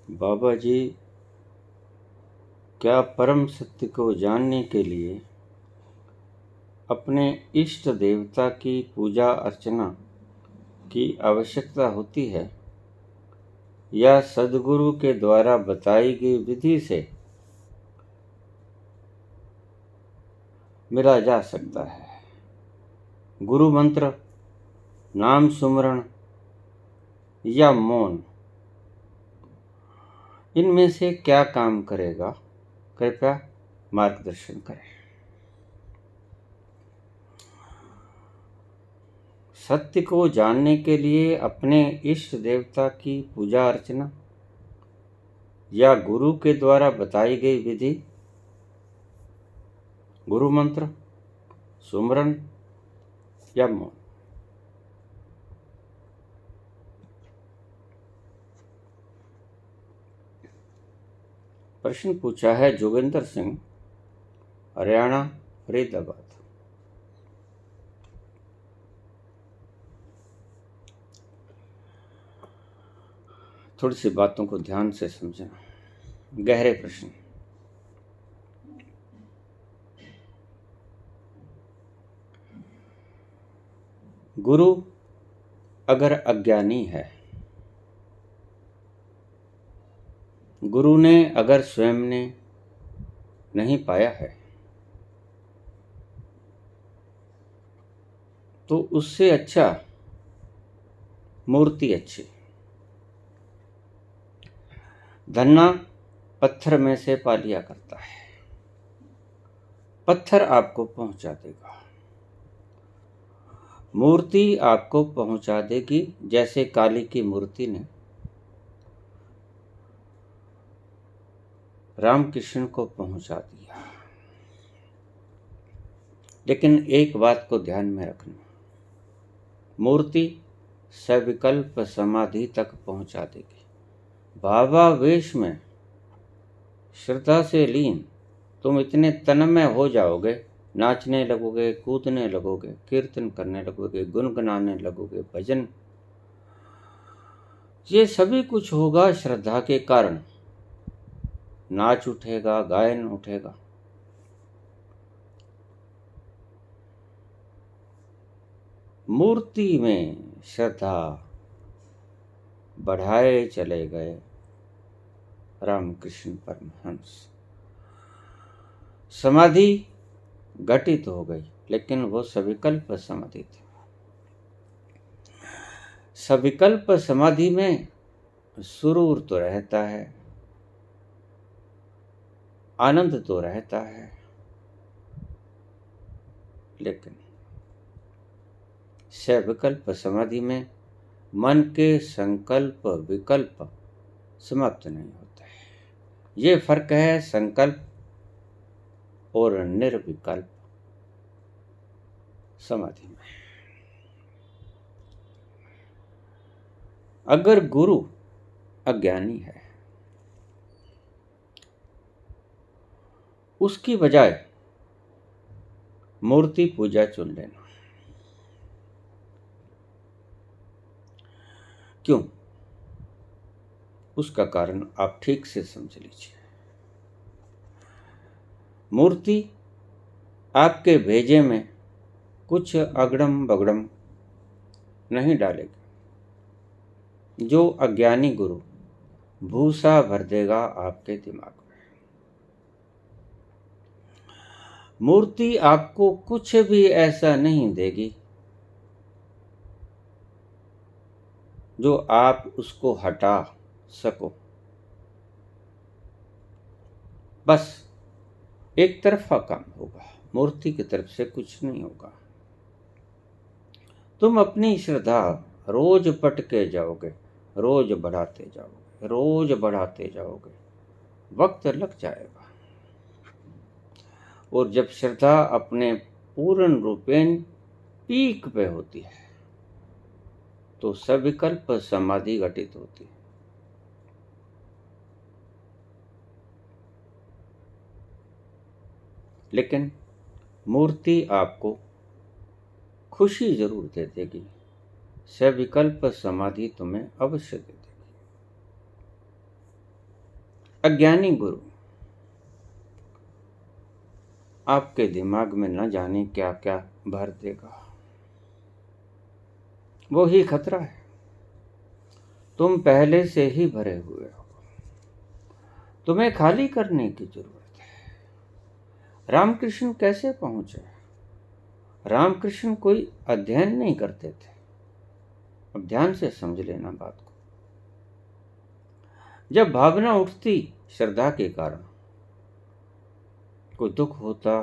बाबा जी, क्या परम सत्य को जानने के लिए अपने इष्ट देवता की पूजा अर्चना की आवश्यकता होती है या सद्गुरु के द्वारा बताई गई विधि से मिला जा सकता है? गुरु मंत्र, नाम सुमरण या मौन, इनमें से क्या काम करेगा? कृपया मार्गदर्शन करें। सत्य को जानने के लिए अपने इष्ट देवता की पूजा अर्चना या गुरु के द्वारा बताई गई विधि, गुरु मंत्र, सुमरन या मौन। प्रश्न पूछा है जोगिंदर सिंह, हरियाणा, फरीदाबाद। थोड़ी सी बातों को ध्यान से समझना। गहरे प्रश्न। गुरु अगर अज्ञानी है, गुरु ने अगर स्वयं ने नहीं पाया है, तो उससे अच्छा मूर्ति अच्छी। धन्ना पत्थर में से पा लिया करता है। पत्थर आपको पहुंचा देगा, मूर्ति आपको पहुंचा देगी। जैसे काली की मूर्ति ने रामकृष्ण को पहुंचा दिया। लेकिन एक बात को ध्यान में रखना, मूर्ति सविकल्प समाधि तक पहुंचा देगी। भावावेश में श्रद्धा से लीन तुम इतने तन्मय हो जाओगे, नाचने लगोगे, कूदने लगोगे, कीर्तन करने लगोगे, गुनगुनाने लगोगे, भजन, ये सभी कुछ होगा श्रद्धा के कारण। नाच उठेगा, गायन उठेगा। मूर्ति में श्रद्धा बढ़ाए चले गए रामकृष्ण परमहंस। समाधि घटित हो गई, लेकिन वो सविकल्प समाधि थी। सविकल्प समाधि में सुरूर तो रहता है, आनंद तो रहता है, लेकिन सविकल्प समाधि में मन के संकल्प विकल्प समाप्त नहीं होते हैं। ये फर्क है संकल्प और निर्विकल्प समाधि में। अगर गुरु अज्ञानी है, उसकी बजाय मूर्ति पूजा चुन लेना। क्यों? उसका कारण आप ठीक से समझ लीजिए। मूर्ति आपके भेजे में कुछ अगड़म बगड़म नहीं डालेगी। जो अज्ञानी गुरु भूसा भर देगा आपके दिमाग में। मूर्ति आपको कुछ भी ऐसा नहीं देगी जो आप उसको हटा सको। बस एक तरफा काम होगा, मूर्ति की तरफ से कुछ नहीं होगा। तुम अपनी श्रद्धा रोज पटके जाओगे, रोज बढ़ाते जाओगे, रोज बढ़ाते जाओगे, वक्त लग जाएगा। और जब श्रद्धा अपने पूर्ण रूपेण पीक पे होती है, तो सविकल्प समाधि घटित होती है। लेकिन मूर्ति आपको खुशी जरूर दे देगी, सविकल्प समाधि तुम्हें अवश्य दे देगी। अज्ञानी गुरु आपके दिमाग में न जाने क्या क्या भर देगा। वो ही खतरा है। तुम पहले से ही भरे हुए हो, तुम्हें खाली करने की जरूरत है। रामकृष्ण कैसे पहुंचे? रामकृष्ण कोई अध्ययन नहीं करते थे। अब ध्यान से समझ लेना बात को। जब भावना उठती श्रद्धा के कारण, कोई दुख होता,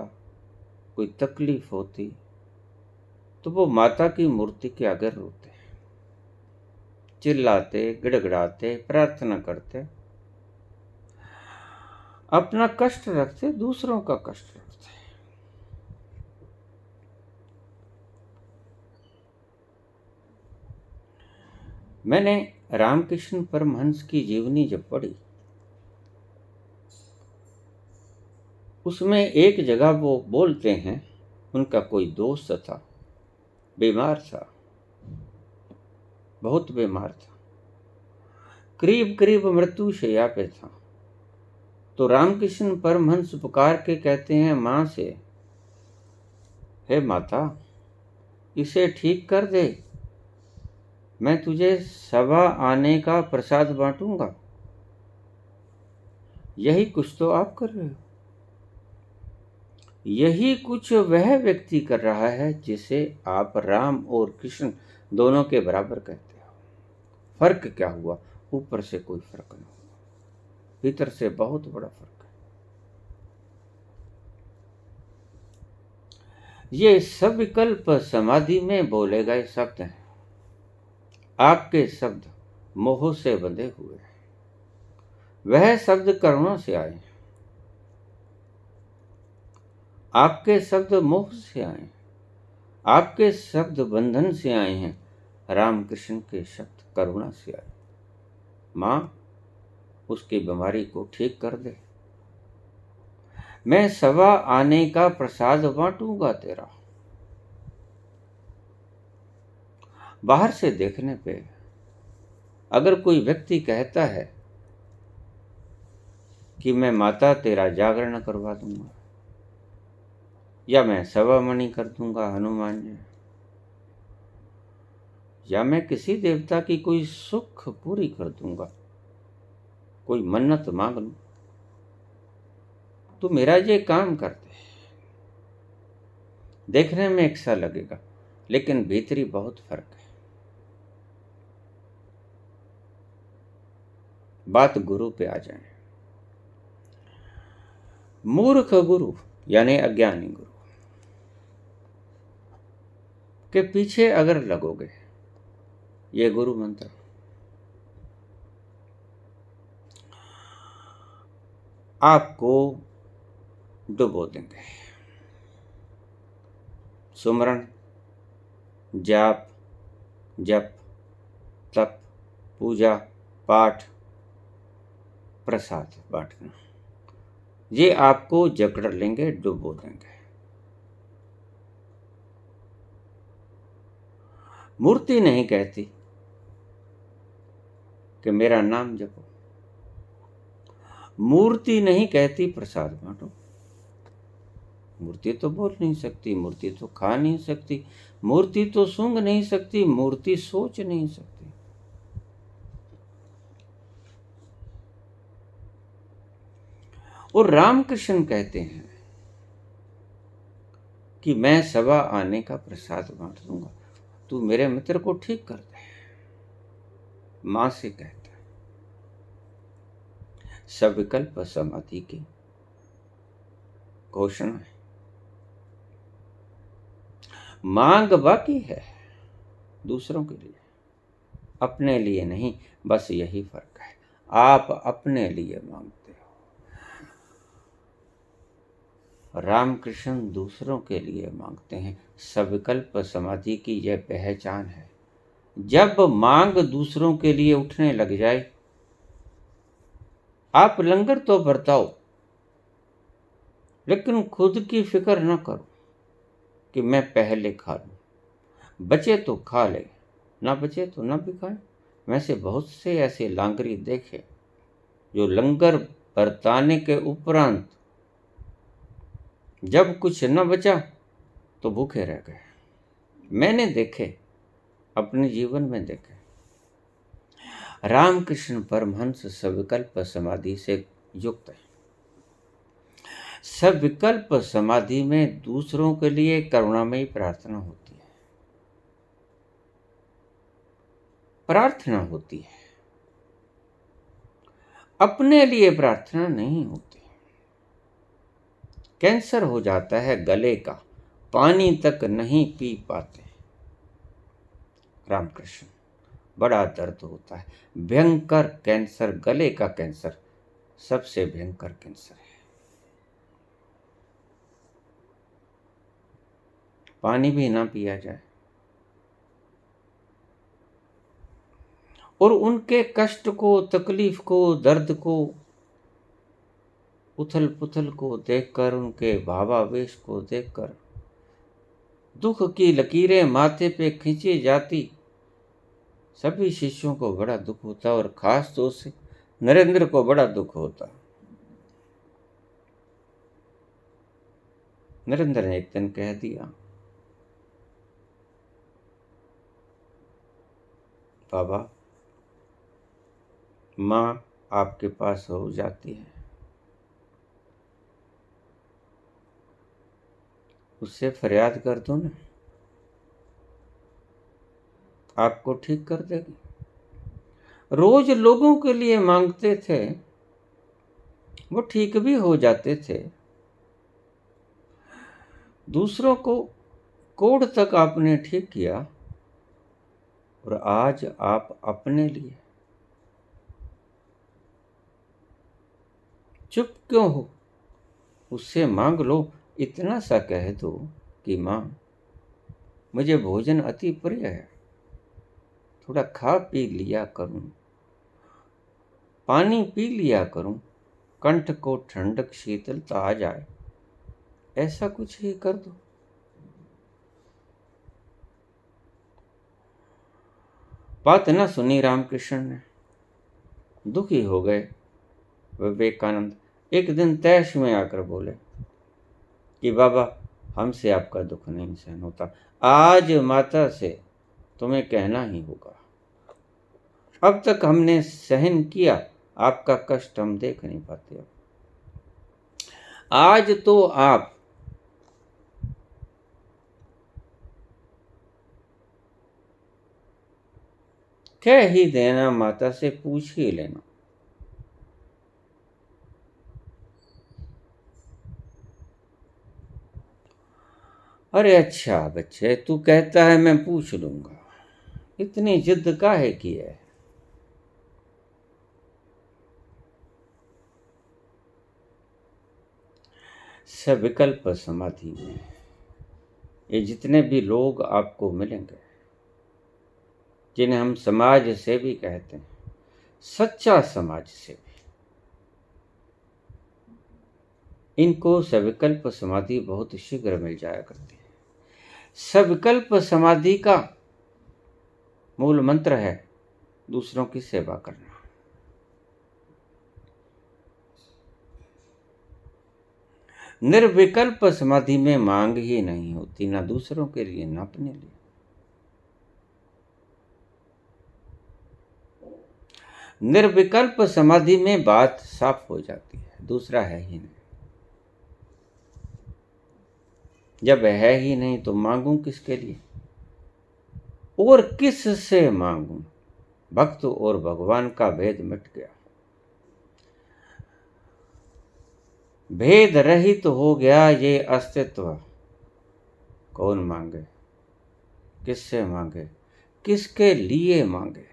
कोई तकलीफ होती, तो वो माता की मूर्ति के आगे रोते, चिल्लाते, गिड़गिड़ाते, प्रार्थना करते, अपना कष्ट रखते, दूसरों का कष्ट रखते। मैंने रामकृष्ण परमहंस की जीवनी जब पढ़ी, उसमें एक जगह वो बोलते हैं, उनका कोई दोस्त था, बीमार था, बहुत बीमार था, करीब करीब मृत्यु शैया पे था। तो रामकृष्ण परमहंस पुकार के कहते हैं मां से, हे माता, इसे ठीक कर दे, मैं तुझे सभा आने का प्रसाद बांटूंगा। यही कुछ तो आप कर रहे हो, यही कुछ वह व्यक्ति कर रहा है जिसे आप राम और कृष्ण दोनों के बराबर कहते हो। फर्क क्या हुआ? ऊपर से कोई फर्क नहीं हुआ, भीतर से बहुत बड़ा फर्क है। ये सविकल्प समाधि में बोले गए शब्द हैं। आपके शब्द मोह से बंधे हुए हैं, वह शब्द करुणा से आए हैं। आपके शब्द मोह से आए हैं, आपके शब्द बंधन से आए हैं। रामकृष्ण के शब्द करुणा से आए। मां, उसकी बीमारी को ठीक कर दे, मैं सभा आने का प्रसाद बांटूंगा तेरा। बाहर से देखने पे अगर कोई व्यक्ति कहता है कि मैं माता तेरा जागरण करवा दूंगा, या मैं सवा मणि कर दूंगा हनुमान जी, या मैं किसी देवता की कोई सुख पूरी कर दूंगा, कोई मन्नत मांग लूं, तो मेरा ये काम कर दे। देखने में एक सा लगेगा, लेकिन भीतरी बहुत फर्क है। बात गुरु पे आ जाए। मूर्ख गुरु यानी अज्ञानी गुरु के पीछे अगर लगोगे, ये गुरु मंत्र आपको डुबो देंगे। सुमरण, जाप, जप, तप, पूजा, पाठ, प्रसाद बांटना, ये आपको जकड़ लेंगे, डुबो देंगे। मूर्ति नहीं कहती कि मेरा नाम जपो, मूर्ति नहीं कहती प्रसाद बांटो। मूर्ति तो बोल नहीं सकती, मूर्ति तो खा नहीं सकती, मूर्ति तो सूंघ नहीं सकती, मूर्ति सोच नहीं सकती। और रामकृष्ण कहते हैं कि मैं सभा आने का प्रसाद बांट दूंगा, तू मेरे मित्र को ठीक कर दे। मां से कहता है। सविकल्प समाधि की घोषणा है। मांग बाकी है दूसरों के लिए, अपने लिए नहीं। बस यही फर्क है, आप अपने लिए मांगते हो, रामकृष्ण दूसरों के लिए मांगते हैं। सविकल्प समाधि की यह पहचान है। जब मांग दूसरों के लिए उठने लग जाए, आप लंगर तो बरताओ, लेकिन खुद की फिक्र न करो कि मैं पहले खा लूं। बचे तो खा ले, ना बचे तो ना भी खाए। वैसे बहुत से ऐसे लांगरी देखे जो लंगर बरताने के उपरांत जब कुछ न बचा तो भूखे रह गए। मैंने देखे, अपने जीवन में देखे। रामकृष्ण परमहंस सविकल्प समाधि से युक्त है। सविकल्प समाधि में दूसरों के लिए करुणामयी प्रार्थना होती है, प्रार्थना होती है, अपने लिए प्रार्थना नहीं होती। कैंसर हो जाता है गले का, पानी तक नहीं पी पाते। रामकृष्ण, बड़ा दर्द होता है। भयंकर कैंसर, गले का कैंसर सबसे भयंकर कैंसर है। पानी भी ना पिया जाए। और उनके कष्ट को, तकलीफ को, दर्द को, उथल पुथल को देखकर, उनके भावावेश को देखकर दुख की लकीरें माथे पे खींची जाती। सभी शिष्यों को बड़ा दुख होता और खास तौर से नरेंद्र को बड़ा दुख होता। नरेंद्र ने एक दिन कह दिया, बाबा, माँ आपके पास हो जाती है, उससे फरियाद कर दो ना, आपको ठीक कर देगी। रोज लोगों के लिए मांगते थे, वो ठीक भी हो जाते थे। दूसरों को कोढ़ तक आपने ठीक किया, और आज आप अपने लिए चुप क्यों हो? उससे मांग लो, इतना सा कह दो कि माँ, मुझे भोजन अति प्रिय है, थोड़ा खा पी लिया करूं, पानी पी लिया करूं, कंठ को ठंडक शीतलता आ जाए, ऐसा कुछ ही कर दो। बात न सुनी रामकृष्ण ने, दुखी हो गए। विवेकानंद एक दिन तैश में आकर बोले कि बाबा, हमसे आपका दुख नहीं सहन होता, आज माता से तुम्हें कहना ही होगा। अब तक हमने सहन किया, आपका कष्ट हम देख नहीं पाते। अब आज तो आप कह ही देना, माता से पूछ ही लेना। अरे अच्छा बच्चे, तू कहता है मैं पूछ लूंगा, इतनी जिद काहे की है? सविकल्प समाधि में ये जितने भी लोग आपको मिलेंगे, जिन्हें हम समाज सेवी कहते हैं, सच्चा समाज सेवी, इनको सविकल्प समाधि बहुत शीघ्र मिल जाया करती है। सविकल्प समाधि का मूल मंत्र है दूसरों की सेवा करना। निर्विकल्प समाधि में मांग ही नहीं होती, ना दूसरों के लिए ना अपने लिए। निर्विकल्प समाधि में बात साफ हो जाती है, दूसरा है ही नहीं। जब है ही नहीं तो मांगूं किसके लिए और किस से मांगूं? भक्त और भगवान का भेद मिट गया, भेद रहित हो गया ये अस्तित्व। कौन मांगे, किससे मांगे, किसके लिए मांगे?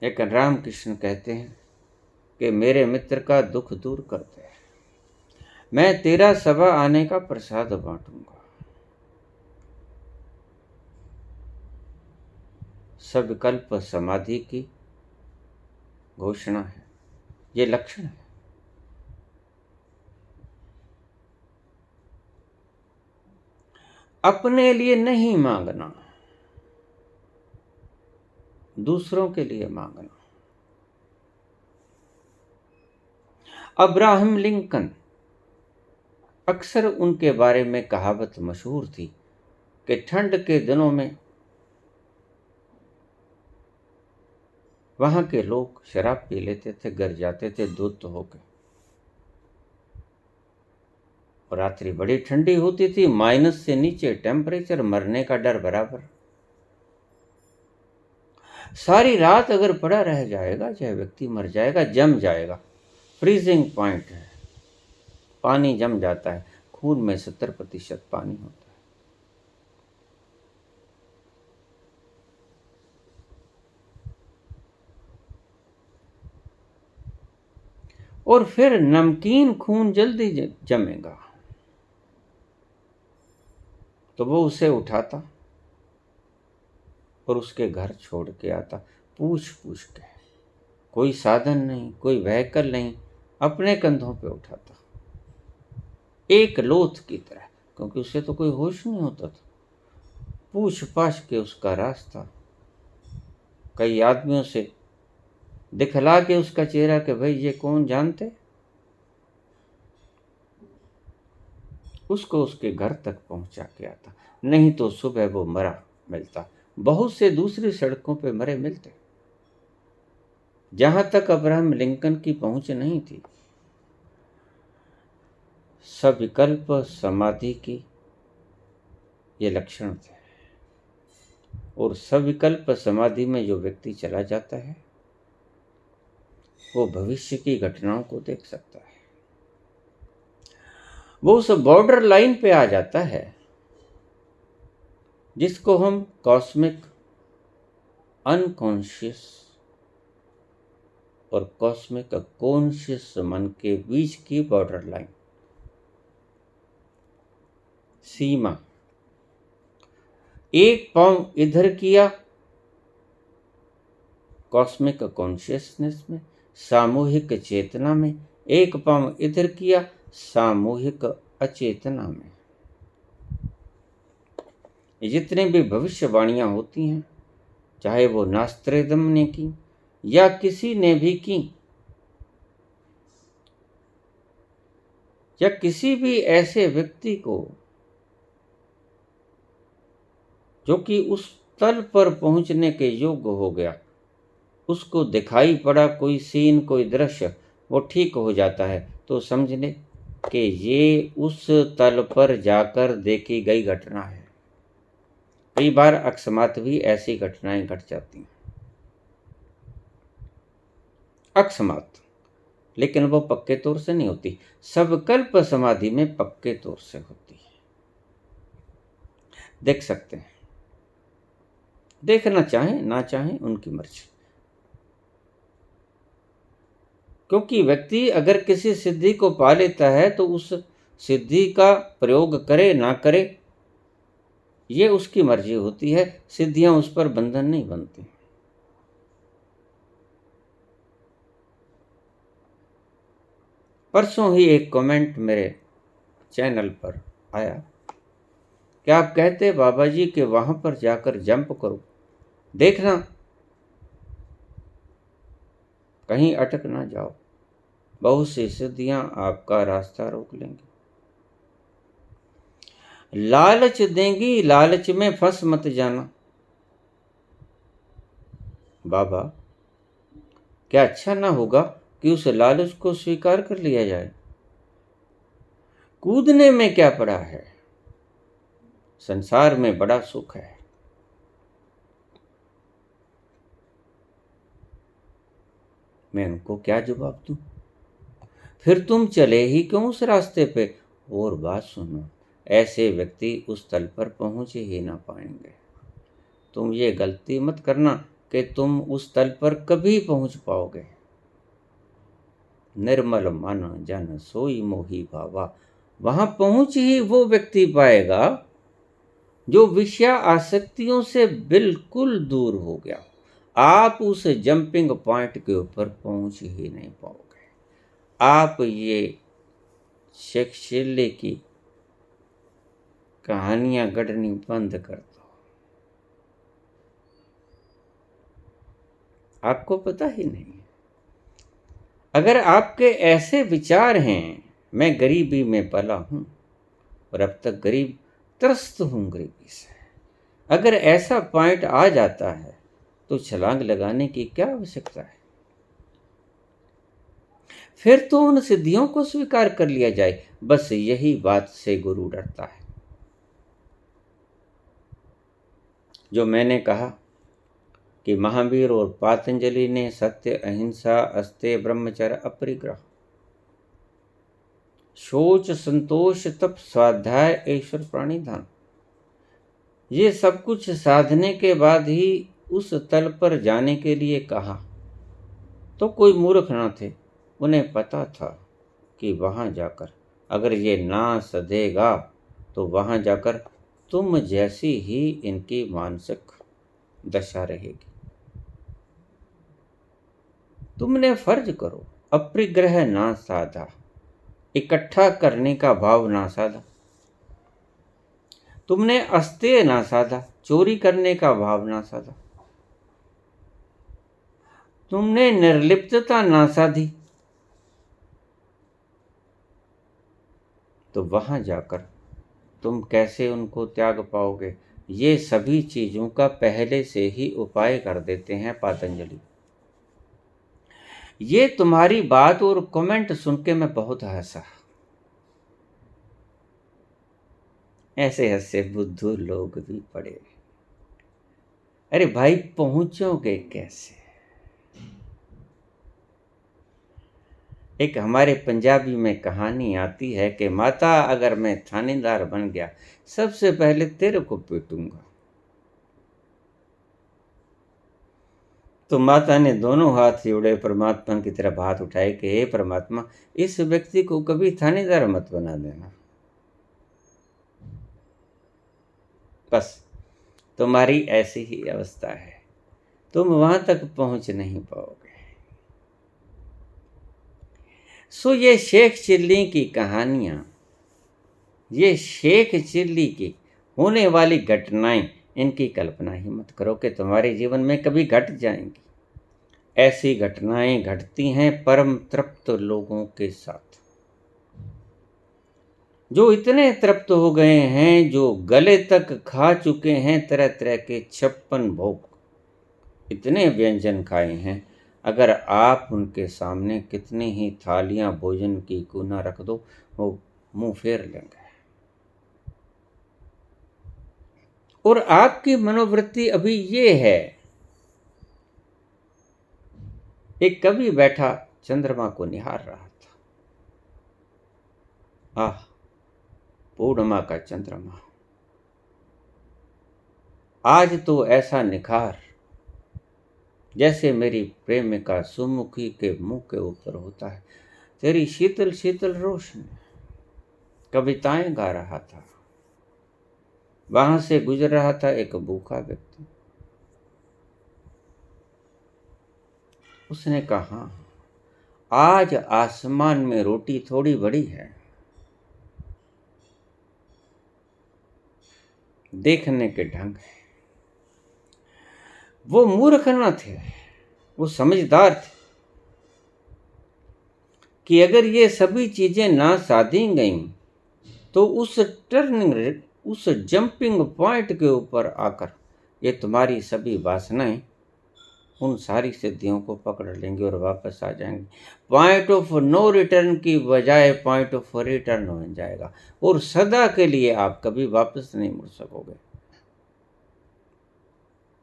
लेकिन रामकृष्ण कहते हैं कि मेरे मित्र का दुख दूर कर दे, मैं तेरा सभा आने का प्रसाद बांटूंगा। सविकल्प समाधि की घोषणा है, ये लक्षण है। अपने लिए नहीं मांगना, दूसरों के लिए मांगना। अब्राहम लिंकन, अक्सर उनके बारे में कहावत मशहूर थी कि ठंड के दिनों में वहां के लोग शराब पी लेते थे, घर जाते थे दूध होके, और रात्रि बड़ी ठंडी होती थी, माइनस से नीचे टेम्परेचर, मरने का डर बराबर। सारी रात अगर पड़ा रह जाएगा, चाहे व्यक्ति मर जाएगा, जम जाएगा। फ्रीजिंग पॉइंट है, पानी जम जाता है, खून में 70% पानी होता है। और फिर नमकीन खून जल्दी जमेगा, तो वो उसे उठाता और उसके घर छोड़ के आता, पूछ पूछ के। कोई साधन नहीं, कोई व्हीकल नहीं, अपने कंधों पे उठाता, एक लोथ की तरह, क्योंकि उसे तो कोई होश नहीं होता था। पूछ पाछ के उसका रास्ता, कई आदमियों से दिखला के उसका चेहरा कि भाई ये कौन जानते, उसको उसके घर तक पहुंचा के आता। नहीं तो सुबह वो मरा मिलता। बहुत से दूसरी सड़कों पे मरे मिलते, जहां तक अब्राहम लिंकन की पहुंच नहीं थी। सविकल्प समाधि की ये लक्षण थे, और सविकल्प समाधि में जो व्यक्ति चला जाता है वो भविष्य की घटनाओं को देख सकता है। वो उस बॉर्डर लाइन पे आ जाता है जिसको हम कॉस्मिक अनकॉन्शियस और कॉस्मिक कॉन्शियस मन के बीच की बॉर्डर लाइन, सीमा। एक पांव इधर किया कॉस्मिक कॉन्शियसनेस में, सामूहिक चेतना में, एक पांव इधर किया सामूहिक अचेतना में। जितने भी भविष्यवाणियां होती हैं, चाहे वो नास्त्रेदम ने की या किसी ने भी की, या किसी भी ऐसे व्यक्ति को जो कि उस तल पर पहुंचने के योग्य हो गया, उसको दिखाई पड़ा कोई सीन, कोई दृश्य, वो ठीक हो जाता है, तो समझ ले कि ये उस तल पर जाकर देखी गई घटना है। कई बार अकस्मात भी ऐसी घटनाएं घट जाती हैं, अकस्मात, लेकिन वो पक्के तौर से नहीं होती। सबकल्प समाधि में पक्के तौर से होती है। देख सकते हैं, देखना चाहें ना चाहें उनकी मर्जी। क्योंकि व्यक्ति अगर किसी सिद्धि को पा लेता है तो उस सिद्धि का प्रयोग करे ना करे ये उसकी मर्जी होती है। सिद्धियां उस पर बंधन नहीं बनती। परसों ही एक कमेंट मेरे चैनल पर आया कि आप कहते बाबा जी कि वहां पर जाकर जंप करो, देखना कहीं अटक ना जाओ, बहुत सी सिद्धियां आपका रास्ता रोक लेंगी, लालच देंगी, लालच में फंस मत जाना। बाबा, क्या अच्छा ना होगा कि उस लालच को स्वीकार कर लिया जाए? कूदने में क्या पड़ा है, संसार में बड़ा सुख है। मैं उनको क्या जवाब दूं? फिर तुम चले ही क्यों उस रास्ते पे? और बात सुनो, ऐसे व्यक्ति उस तल पर पहुंच ही ना पाएंगे। तुम ये गलती मत करना कि तुम उस तल पर कभी पहुंच पाओगे। निर्मल मन जन सोई मोही भावा, वहां पहुंच ही वो व्यक्ति पाएगा जो विषय आसक्तियों से बिल्कुल दूर हो गया। आप उस जंपिंग पॉइंट के ऊपर पहुंच ही नहीं पाओगे। आप ये शेक्सपियर की कहानियां गढ़नी बंद कर दो। आपको पता ही नहीं। अगर आपके ऐसे विचार हैं, मैं गरीबी में पला हूँ और अब तक गरीब त्रस्त हूँ गरीबी से, अगर ऐसा पॉइंट आ जाता है तो छलांग लगाने की क्या आवश्यकता है? फिर तो उन सिद्धियों को स्वीकार कर लिया जाए। बस यही बात से गुरु डरता है। जो मैंने कहा कि महावीर और पातंजलि ने सत्य, अहिंसा, अस्तेय, ब्रह्मचर्य, अपरिग्रह, शौच, संतोष, तप, स्वाध्याय, ईश्वर प्राणिधान, ये सब कुछ साधने के बाद ही उस तल पर जाने के लिए कहा, तो कोई मूर्ख न थे। उन्हें पता था कि वहां जाकर अगर ये ना सधेगा तो वहां जाकर तुम जैसी ही इनकी मानसिक दशा रहेगी। तुमने फर्ज करो, अपरिग्रह ना साधा, इकट्ठा करने का भाव ना साधा। तुमने अस्तेय ना साधा, चोरी करने का भाव ना साधा। तुमने निर्लिप्तता ना साधी, तो वहां जाकर तुम कैसे उनको त्याग पाओगे? ये सभी चीजों का पहले से ही उपाय कर देते हैं पातंजलि। ये तुम्हारी बात और कमेंट सुन के मैं बहुत हंसा। ऐसे हंसे बुद्धू लोग भी पड़े। अरे भाई, पहुंचोगे कैसे? एक हमारे पंजाबी में कहानी आती है कि माता, अगर मैं थानेदार बन गया, सबसे पहले तेरे को पीटूंगा। तो माता ने दोनों हाथ जोड़े, परमात्मा की तरफ हाथ उठाए कि हे परमात्मा, इस व्यक्ति को कभी थानेदार मत बना देना। बस तुम्हारी ऐसी ही अवस्था है, तुम वहां तक पहुंच नहीं पाओगे। सो ये शेख चिल्ली की कहानियां, ये शेख चिल्ली की होने वाली घटनाएं, इनकी कल्पना ही मत करो कि तुम्हारे जीवन में कभी घट जाएंगी। ऐसी घटनाएं घटती हैं परम तृप्त लोगों के साथ, जो इतने तृप्त हो गए हैं, जो गले तक खा चुके हैं तरह तरह के 56 भोग, इतने व्यंजन खाए हैं। अगर आप उनके सामने कितनी ही थालियां भोजन की क्यों ना रख दो, वो मुंह फेर लेंगे। और आपकी मनोवृत्ति अभी ये है। एक कवि बैठा चंद्रमा को निहार रहा था। आह, पूर्णिमा का चंद्रमा, आज तो ऐसा निखार जैसे मेरी प्रेमिका सुमुखी के मुंह के ऊपर होता है। तेरी शीतल शीतल रोशनी। कविताएं गा रहा था। वहां से गुजर रहा था एक भूखा व्यक्ति। उसने कहा, आज आसमान में रोटी थोड़ी बड़ी है। देखने के ढंग है। वो मूर्ख न थे, वो समझदार थे कि अगर ये सभी चीजें ना साधी गईं तो उस टर्निंग, उस जंपिंग पॉइंट के ऊपर आकर ये तुम्हारी सभी वासनाएं उन सारी सिद्धियों को पकड़ लेंगी और वापस आ जाएंगी। पॉइंट ऑफ नो रिटर्न की बजाय पॉइंट ऑफ रिटर्न हो जाएगा और सदा के लिए आप कभी वापस नहीं मुड़ सकोगे।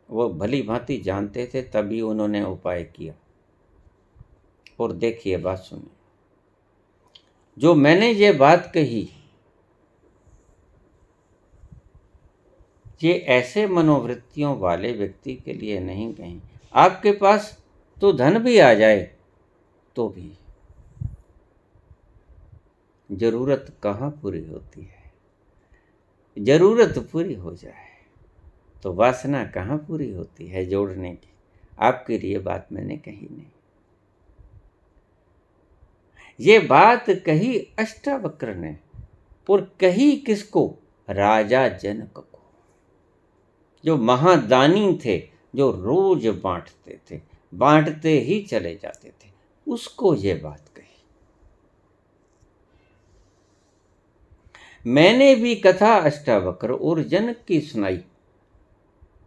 वो भली भांति जानते थे, तभी उन्होंने उपाय किया। और देखिए, बात सुनिए, जो मैंने ये बात कही, ये ऐसे मनोवृत्तियों वाले व्यक्ति के लिए नहीं कही। आपके पास तो धन भी आ जाए तो भी जरूरत कहाँ पूरी होती है। जरूरत पूरी हो जाए तो वासना कहाँ पूरी होती है जोड़ने की। आपके लिए बात मैंने कही नहीं। ये बात कही अष्टावक्र ने, और कही किसको? राजा जनक को, जो महादानी थे, जो रोज बांटते थे। बांटते ही चले जाते थे। उसको ये बात कही। मैंने भी कथा अष्टावक्र और जनक की सुनाई,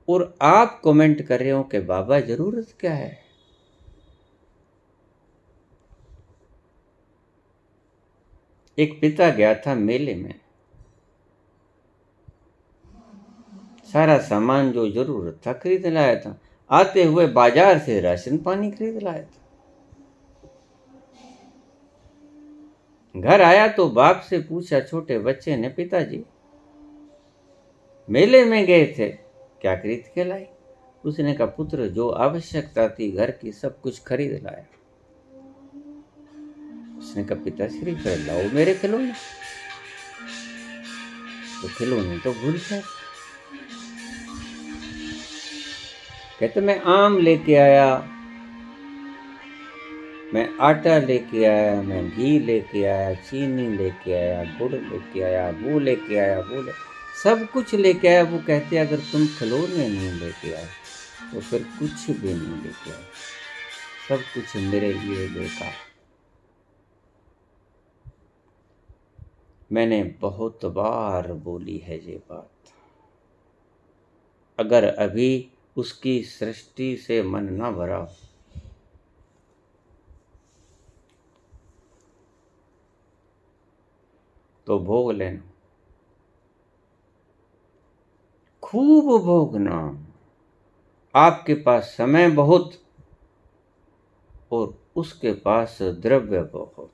और आप कमेंट कर रहे हो कि बाबा जरूरत क्या है। एक पिता गया था मेले में, सारा सामान जो जरूरत था खरीद लाया था। आते हुए बाजार से राशन पानी खरीद लाया था। घर आया तो बाप से पूछा छोटे बच्चे ने, पिताजी मेले में गए थे, क्या खरीद के लाए। उसने कहा, पुत्र जो आवश्यकता थी घर की सब कुछ खरीद लाया। उसने कहा, पिताश्री फिर लाओ मेरे खिलौने। तो खिलौने तो भूल गए। कहते मैं आम लेके आया, मैं आटा लेके आया, मैं घी लेके आया, चीनी लेके आया, गुड़ लेके आया, वो लेके आया, सब कुछ लेके आया। वो कहते अगर तुम खिलौने नहीं लेके आए तो फिर कुछ भी नहीं लेके आए, सब कुछ मेरे लिए बेकार। मैंने बहुत बार बोली है ये बात। अगर अभी उसकी सृष्टि से मन न भरा हो तो भोग लेना, खूब भोगना। आपके पास समय बहुत और उसके पास द्रव्य बहुत।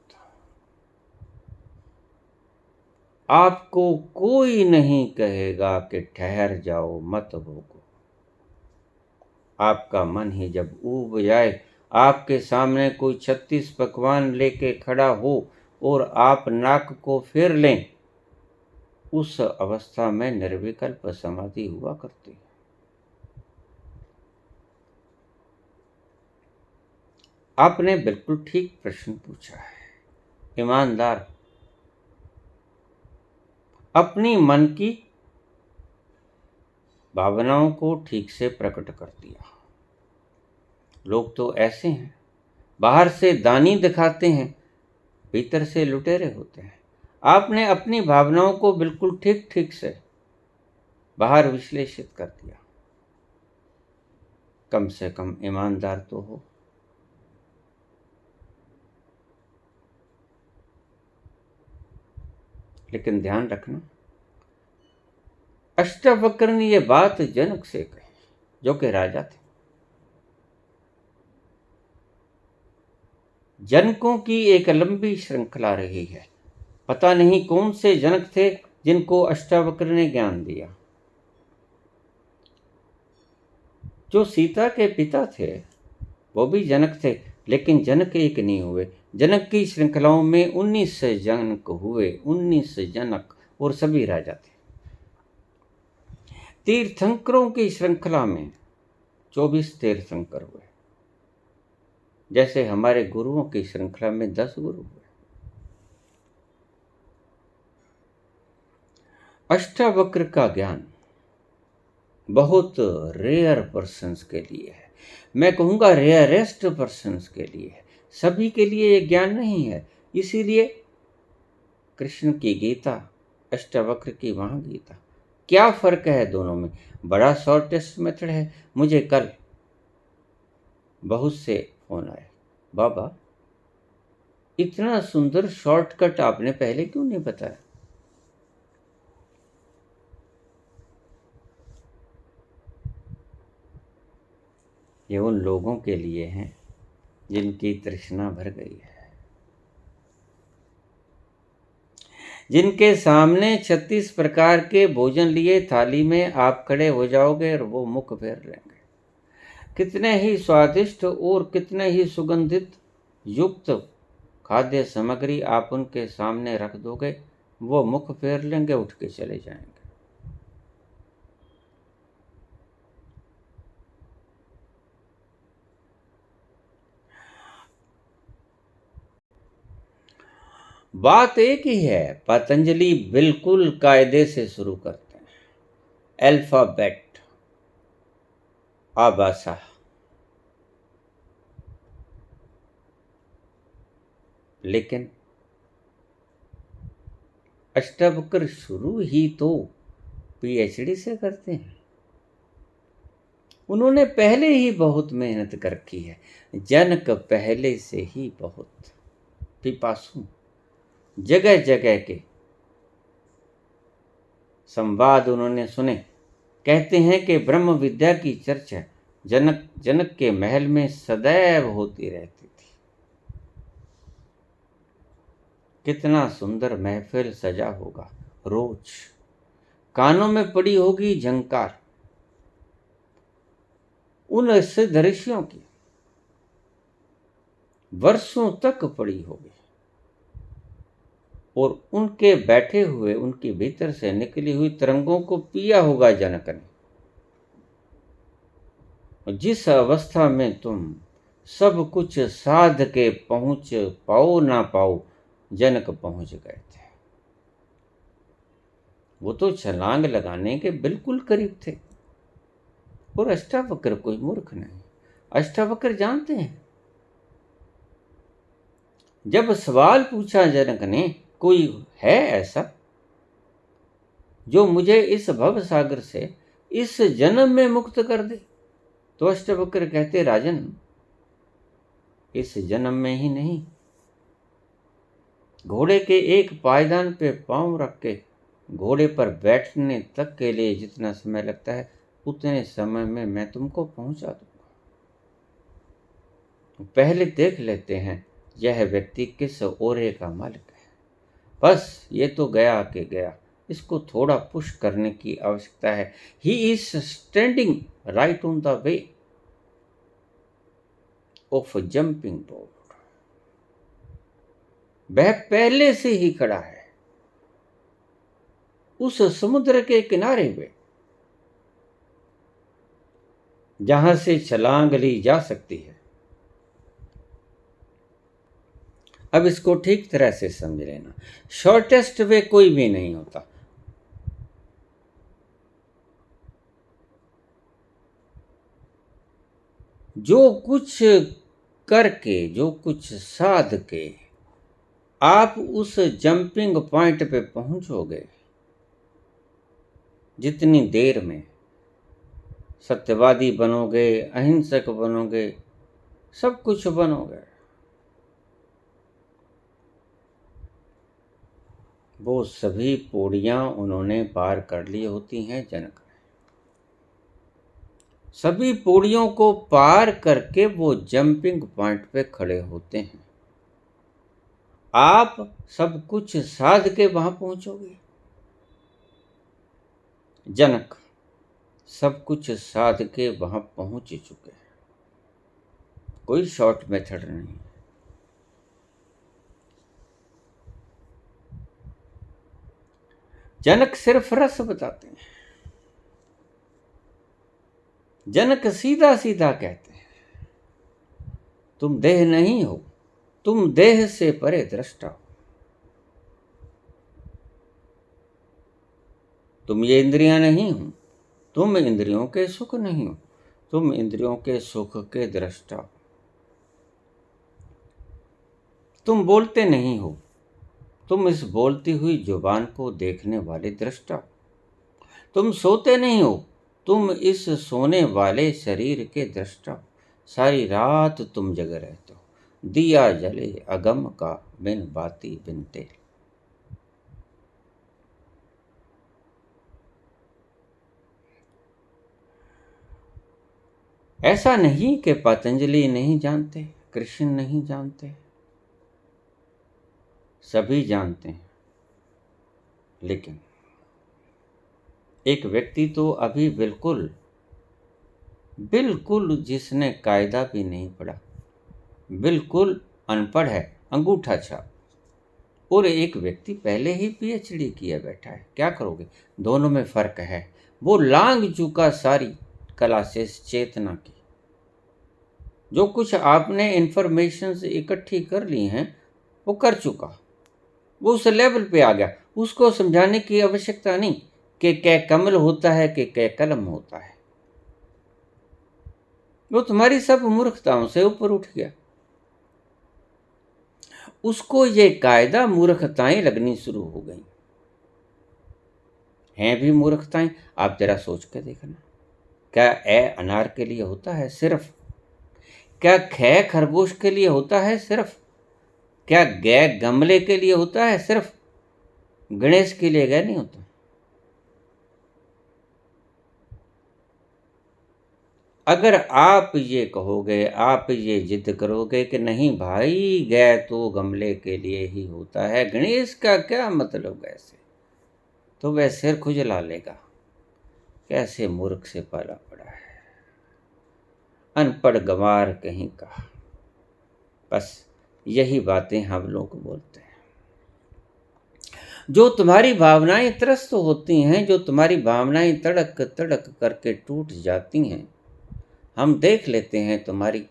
आपको कोई नहीं कहेगा कि ठहर जाओ मत भोगो। आपका मन ही जब ऊब जाए, आपके सामने कोई 36 पकवान लेके खड़ा हो और आप नाक को फेर लें, उस अवस्था में निर्विकल्प समाधि हुआ करती है। आपने बिल्कुल ठीक प्रश्न पूछा है। ईमानदार अपनी मन की भावनाओं को ठीक से प्रकट कर दिया। लोग तो ऐसे हैं, बाहर से दानी दिखाते हैं, भीतर से लुटेरे होते हैं। आपने अपनी भावनाओं को बिल्कुल ठीक ठीक से बाहर विश्लेषित कर दिया। कम से कम ईमानदार तो हो। लेकिन ध्यान रखना, अष्टावक्र ने यह बात जनक से कही, जो कि राजा थे। जनकों की एक लंबी श्रृंखला रही है। पता नहीं कौन से जनक थे जिनको अष्टावक्र ने ज्ञान दिया। जो सीता के पिता थे वो भी जनक थे, लेकिन जनक एक नहीं हुए। जनक की श्रृंखलाओं में 19 जनक हुए, 19 जनक, और सभी राजा थे। तीर्थंकरों की श्रृंखला में 24 तीर्थंकर हुए, जैसे हमारे गुरुओं की श्रृंखला में 10 गुरु हुए। अष्टावक्र का ज्ञान बहुत रेयर पर्सन्स के लिए है। मैं कहूँगा रेयरेस्ट पर्सन्स के लिए है, सभी के लिए ये ज्ञान नहीं है। इसीलिए कृष्ण की गीता, अष्टावक्र की महागीता, क्या फ़र्क है दोनों में? बड़ा शॉर्टेस्ट मेथड है। मुझे कल बहुत से फ़ोन आए, बाबा इतना सुंदर शॉर्टकट आपने पहले क्यों नहीं बताया? ये उन लोगों के लिए हैं जिनकी तृष्णा भर गई है, जिनके सामने 36 प्रकार के भोजन लिए थाली में आप खड़े हो जाओगे और वो मुख फेर लेंगे। कितने ही स्वादिष्ट और कितने ही सुगंधित युक्त खाद्य सामग्री आप उनके सामने रख दोगे, वो मुख फेर लेंगे, उठ के चले जाएंगे। बात एक ही है। पतंजलि बिल्कुल कायदे से शुरू करते हैं। अल्फाबेट, आबासा, लेकिन अष्टावक्र शुरू ही तो पीएचडी से करते हैं। उन्होंने पहले ही बहुत मेहनत कर रखी है। जनक पहले से ही बहुत पिपासु, जगह जगह के संवाद उन्होंने सुने। कहते हैं कि ब्रह्म विद्या की चर्चा जनक के महल में सदैव होती रहती थी। कितना सुंदर महफिल सजा होगा। रोज कानों में पड़ी होगी झंकार उन सिद्ध ऋषियों की, वर्षों तक पड़ी होगी, और उनके बैठे हुए उनके भीतर से निकली हुई तरंगों को पिया होगा जनक ने। जिस अवस्था में तुम सब कुछ साध के पहुंच पाओ ना पाओ, जनक पहुंच गए थे। वो तो छलांग लगाने के बिल्कुल करीब थे। और अष्टावक्र कोई मूर्ख नहीं, अष्टावक्र जानते हैं। जब सवाल पूछा जनक ने, कोई है ऐसा जो मुझे इस भव सागर से इस जन्म में मुक्त कर दे? तो अष्टावक्र कहते, राजन, इस जन्म में ही नहीं, घोड़े के एक पायदान पे पांव रख के घोड़े पर बैठने तक के लिए जितना समय लगता है, उतने समय में मैं तुमको पहुंचा दूंगा। पहले देख लेते हैं यह व्यक्ति किस ओरे का मालिक है। बस ये तो गया कि गया, इसको थोड़ा पुश करने की आवश्यकता है। He is standing right on the way of jumping board. वह पहले से ही खड़ा है उस समुद्र के किनारे पे, जहां से छलांग ली जा सकती है। अब इसको ठीक तरह से समझ लेना। शॉर्टेस्ट वे कोई भी नहीं होता। जो कुछ करके, जो कुछ साध के आप उस जंपिंग पॉइंट पे पहुंचोगे, जितनी देर में सत्यवादी बनोगे, अहिंसक बनोगे, सब कुछ बनोगे, वो सभी पौड़ियां उन्होंने पार कर ली होती हैं जनक। सभी पौड़ियों को पार करके वो जंपिंग पॉइंट पे खड़े होते हैं। आप सब कुछ साध के वहां पहुंचोगे। जनक सब कुछ साध के वहां पहुंच चुके हैं। कोई शॉर्ट मेथड नहीं। जनक सिर्फ रस बताते हैं। जनक सीधा सीधा कहते हैं, तुम देह नहीं हो, तुम देह से परे दृष्टा हो। तुम ये इंद्रियां नहीं हो, तुम इंद्रियों के सुख नहीं हो, तुम इंद्रियों के सुख के दृष्टा हो। तुम बोलते नहीं हो, तुम इस बोलती हुई जुबान को देखने वाले दृष्टा हो। तुम सोते नहीं हो, तुम इस सोने वाले शरीर के दृष्टा हो। सारी रात तुम जगे रहते हो, दिया जले अगम का बिन बाती बिन तेल। ऐसा नहीं कि पतंजलि नहीं जानते, कृष्ण नहीं जानते, सभी जानते हैं। लेकिन एक व्यक्ति तो अभी बिल्कुल जिसने कायदा भी नहीं पढ़ा, बिल्कुल अनपढ़ है, अंगूठा छाप, और एक व्यक्ति पहले ही पीएचडी किया बैठा है। क्या करोगे? दोनों में फर्क है। वो लांग चुका सारी क्लासेस चेतना की। जो कुछ आपने इंफॉर्मेशन इकट्ठी कर ली हैं वो कर चुका, वो उस लेवल पे आ गया। उसको समझाने की आवश्यकता नहीं कि कै कमल होता है कि कै कलम होता है। वो तुम्हारी सब मूर्खताओं से ऊपर उठ गया। उसको ये कायदा मूर्खताएं लगनी शुरू हो गई। हैं भी मूर्खताएं, आप जरा सोच के देखना। क्या ए अनार के लिए होता है सिर्फ? क्या ख खरगोश के लिए होता है सिर्फ? क्या ग गमले के लिए होता है सिर्फ? गणेश के लिए ग नहीं होता। अगर आप ये कहोगे, आप ये जिद करोगे कि नहीं भाई ग तो गमले के लिए ही होता है, गणेश का क्या मतलब ऐसे, तो वह सिर खुजला लेगा। कैसे मूर्ख से पाला पड़ा है, अनपढ़ गंवार कहीं का। बस यही बातें हम लोग बोलते हैं। जो तुम्हारी भावनाएं त्रस्त होती हैं, जो तुम्हारी भावनाएं तड़क तड़क करके टूट जाती हैं, हम देख लेते हैं तुम्हारी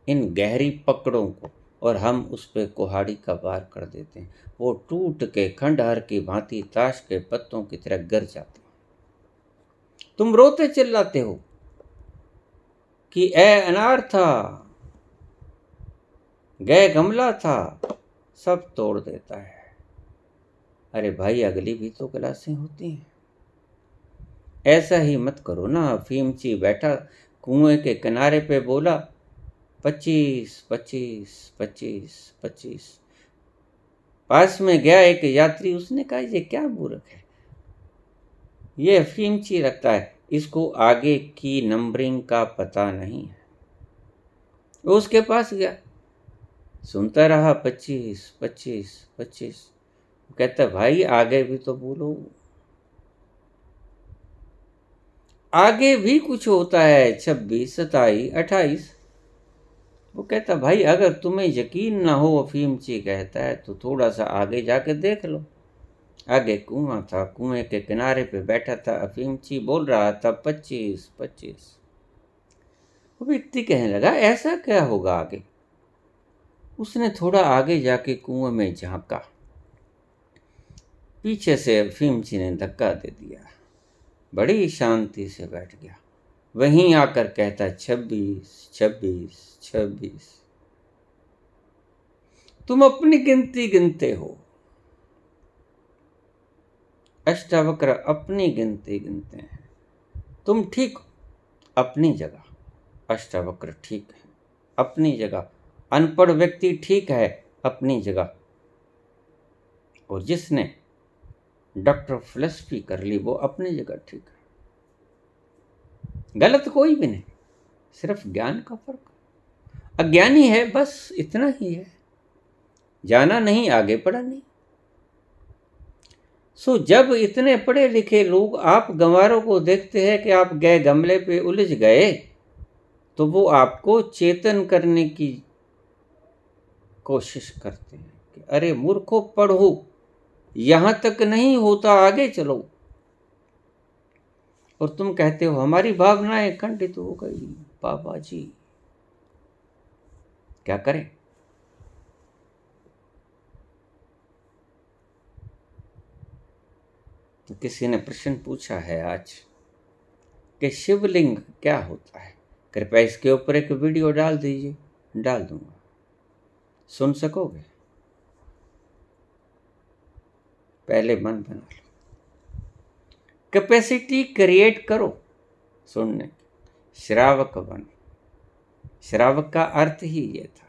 इन गहरी पकड़ों को और हम उस पे कुहाड़ी का वार कर देते हैं। वो टूट के खंडहर की भांति ताश के पत्तों की तरह गिर जाते हैं। तुम रोते चिल्लाते हो कि ए अनार था, गए गमला था, सब तोड़ देता है। अरे भाई अगली भी तो क्लासें होती हैं। ऐसा ही मत करो ना। अफीमची बैठा कुएं के किनारे पे बोला 25 25 25 25। पास में गया एक यात्री, उसने कहा ये क्या मूर्ख है, ये अफीमची लगता है, इसको आगे की नंबरिंग का पता नहीं है। वो उसके पास गया, सुनता रहा 25 25 25। कहता भाई आगे भी तो बोलो, आगे भी कुछ होता है 26 27 28। वो कहता भाई अगर तुम्हें यकीन ना हो, अफीमची कहता है, तो थोड़ा सा आगे जाके देख लो। आगे कुआं था, कुएं के किनारे पे बैठा था अफीमची, बोल रहा था 25 25। वो व्यक्ति कहने लगा ऐसा क्या होगा आगे। उसने थोड़ा आगे जाके कुएं में झांका, पीछे से अफीमची ने धक्का दे दिया, बड़ी शांति से बैठ गया। वहीं आकर कहता 26 26 26। तुम अपनी गिनती गिनते हो, अष्टावक्र अपनी गिनती गिनते हैं। तुम ठीक अपनी जगह, अष्टावक्र ठीक है अपनी जगह, अनपढ़ व्यक्ति ठीक है अपनी जगह, और जिसने डॉक्टर फिलॉसफी कर ली वो अपनी जगह ठीक है। गलत कोई भी नहीं, सिर्फ ज्ञान का फर्क। अज्ञानी है बस इतना ही है, जाना नहीं आगे पढ़ा नहीं। सो जब इतने पढ़े लिखे लोग आप गंवारों को देखते हैं कि आप गए गमले पे उलझ गए, तो वो आपको चेतन करने की कोशिश करते हैं कि अरे मूर्खों पढ़ो, यहां तक नहीं होता आगे चलो। और तुम कहते हो हमारी भावनाएं खंडित हो गई। बाबा जी क्या करें। तो किसी ने प्रश्न पूछा है आज कि शिवलिंग क्या होता है, कृपया इसके ऊपर एक वीडियो डाल दीजिए। डाल दूंगा, सुन सकोगे? पहले मन बना लो, कैपेसिटी क्रिएट करो सुनने की, श्रावक बनो। श्रावक का अर्थ ही ये था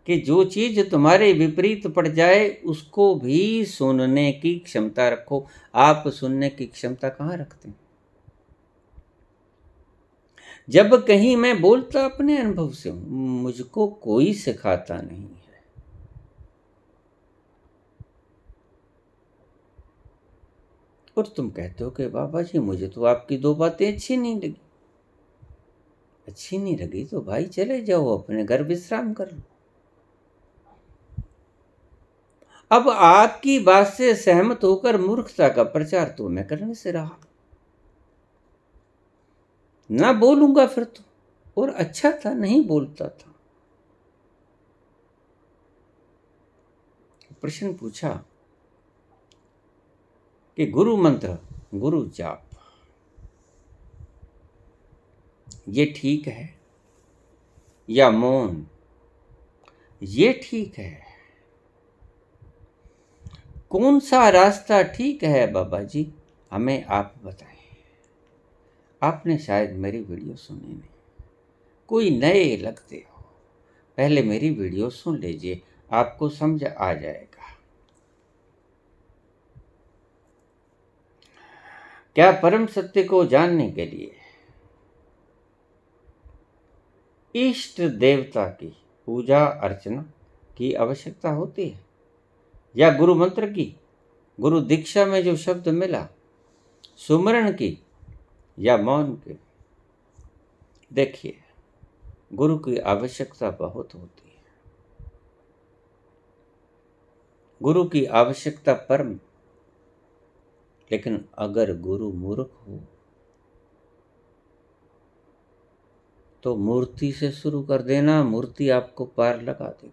कि जो चीज तुम्हारे विपरीत पड़ जाए उसको भी सुनने की क्षमता रखो। आप सुनने की क्षमता कहाँ रखते हैं? जब कहीं मैं बोलता अपने अनुभव से हूं, मुझको कोई सिखाता नहीं है। और तुम कहते हो कि बाबा जी मुझे तो आपकी दो बातें अच्छी नहीं लगी। अच्छी नहीं लगी तो भाई चले जाओ अपने घर, विश्राम कर लो। अब आपकी बात से सहमत होकर मूर्खता का प्रचार तो मैं करने से रहा, ना बोलूंगा फिर तो। और अच्छा था नहीं बोलता था। प्रश्न पूछा कि गुरु मंत्र, गुरु जाप, ये ठीक है या मौन ये ठीक है? कौन सा रास्ता ठीक है बाबा जी, हमें आप बताएं। आपने शायद मेरी वीडियो सुनी नहीं, कोई नए लगते हो, पहले मेरी वीडियो सुन लीजिए, आपको समझ आ जाएगा। क्या परम सत्य को जानने के लिए इष्ट देवता की पूजा अर्चना की आवश्यकता होती है, या गुरु मंत्र की, गुरु दीक्षा में जो शब्द मिला, सुमरण की, या मौन की? देखिए, गुरु की आवश्यकता बहुत होती है, गुरु की आवश्यकता परम। लेकिन अगर गुरु मूर्ख हो तो मूर्ति से शुरू कर देना, मूर्ति आपको पार लगा देगी।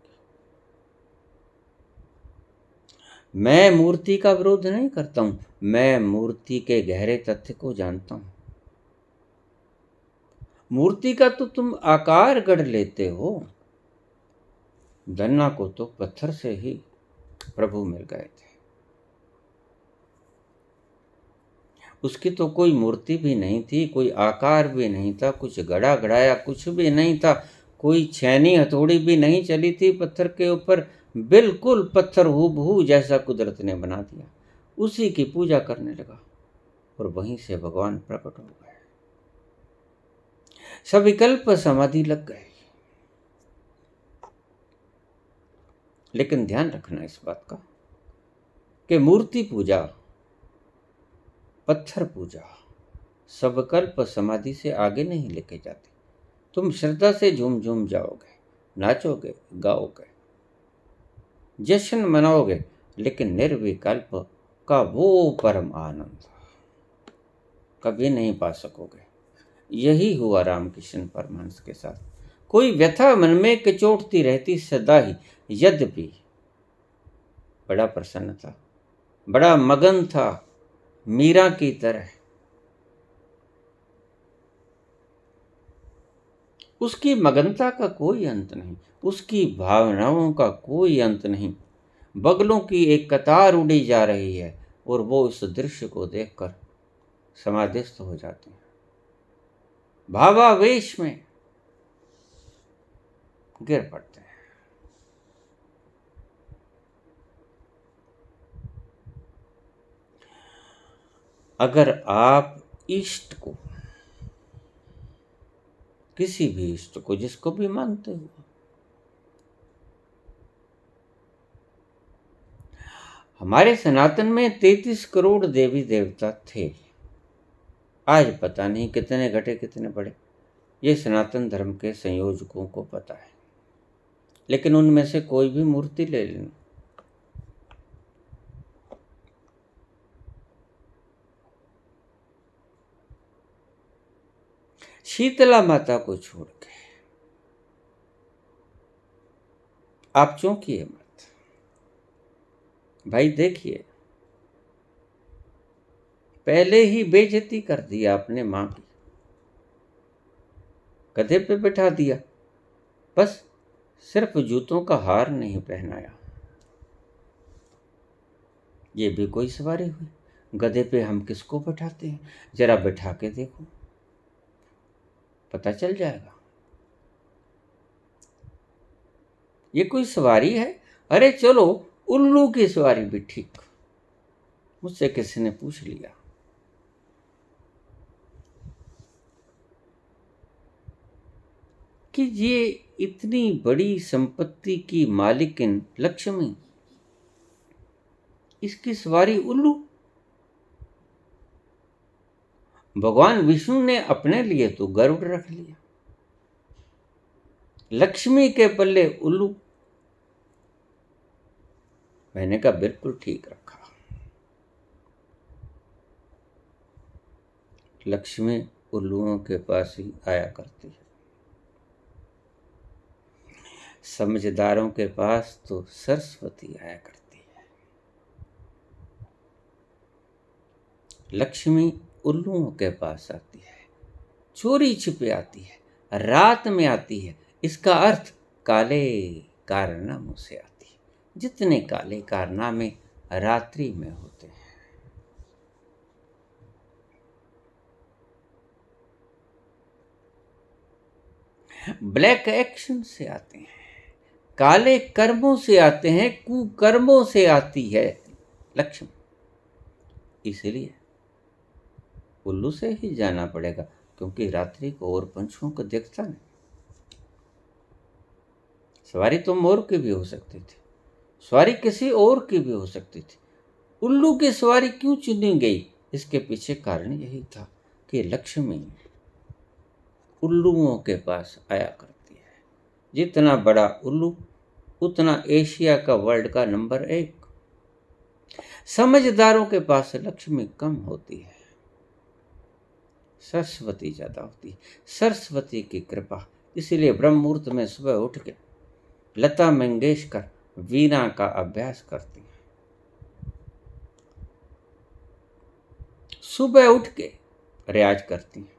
मैं मूर्ति का विरोध नहीं करता हूं, मैं मूर्ति के गहरे तथ्य को जानता हूं। मूर्ति का तो तुम आकार गढ़ लेते हो, धन्ना को तो पत्थर से ही प्रभु मिल गए थे, उसकी तो कोई मूर्ति भी नहीं थी, कोई आकार भी नहीं था, कुछ गढ़ा गढ़ाया कुछ भी नहीं था, कोई छैनी हथौड़ी भी नहीं चली थी पत्थर के ऊपर, बिल्कुल पत्थर हूबहू जैसा कुदरत ने बना दिया। उसी की पूजा करने लगा और वहीं से भगवान प्रकट हो गए, सविकल्प समाधि लग गए। लेकिन ध्यान रखना इस बात का कि मूर्ति पूजा, पत्थर पूजा सविकल्प समाधि से आगे नहीं लेके जाती। तुम श्रद्धा से झूम झूम जाओगे, नाचोगे, गाओगे, जश्न मनाओगे, लेकिन निर्विकल्प का वो परम आनंद कभी नहीं पा सकोगे। यही हुआ रामकृष्ण परमहंस के साथ। कोई व्यथा मन में कचोटती रहती सदा ही, यद्यपि बड़ा प्रसन्न था, बड़ा मगन था, मीरा की तरह। उसकी मगनता का कोई अंत नहीं, उसकी भावनाओं का कोई अंत नहीं। बगलों की एक कतार उड़ी जा रही है और वो इस दृश्य को देखकर समाधिस्थ हो जाते हैं, भावावेश में गिर पड़ते हैं। अगर आप इष्ट को, किसी भी इष्ट को, जिसको भी मानते हो, हमारे सनातन में 33 करोड़ देवी देवता थे, आज पता नहीं कितने घटे कितने बढ़े, ये सनातन धर्म के संयोजकों को पता है। लेकिन उनमें से कोई भी मूर्ति ले लेना, शीतला माता को छोड़ के आप चौंकिए मत भाई। देखिए, पहले ही बेइज्जती कर दिया अपने मां की, गधे पे बैठा दिया, बस सिर्फ जूतों का हार नहीं पहनाया। ये भी कोई सवारी हुई? गधे पे हम किसको बैठाते हैं, जरा बैठा के देखो, पता चल जाएगा। ये कोई सवारी है? अरे चलो उल्लू की सवारी भी ठीक। मुझसे किसी ने पूछ लिया कि ये इतनी बड़ी संपत्ति की मालिकिन लक्ष्मी, इसकी सवारी उल्लू? भगवान विष्णु ने अपने लिए तो गरुड़ रख लिया, लक्ष्मी के पल्ले उल्लू। मैंने कहा बिल्कुल ठीक रखा, लक्ष्मी उल्लुओं के पास ही आया करती है, समझदारों के पास तो सरस्वती आया करती है। लक्ष्मी उल्लुओं के पास आती है, चोरी छिपे आती है, रात में आती है। इसका अर्थ काले कारनामों से आती है। जितने काले कारनामे रात्रि में होते हैं, ब्लैक एक्शन से आते हैं, काले कर्मों से आते हैं, कुकर्मों से आती है लक्ष्मी। इसलिए उल्लू से ही जाना पड़ेगा, क्योंकि रात्रि को और पंछुओं को देखता नहीं। सवारी तो मोर की भी हो सकती थी, सवारी किसी और की भी हो सकती थी। उल्लू की सवारी क्यों चुनी गई? इसके पीछे कारण यही था कि लक्ष्मी उल्लुओं के पास आया करती है। जितना बड़ा उल्लू उतना एशिया का वर्ल्ड का नंबर 1। समझदारों के पास लक्ष्मी कम होती है, सरस्वती ज्यादा होती है। सरस्वती की कृपा, इसीलिए ब्रह्म मुहूर्त में सुबह उठ के लता मंगेशकर वीणा का अभ्यास करती है। सुबह उठ के रियाज करती हैं,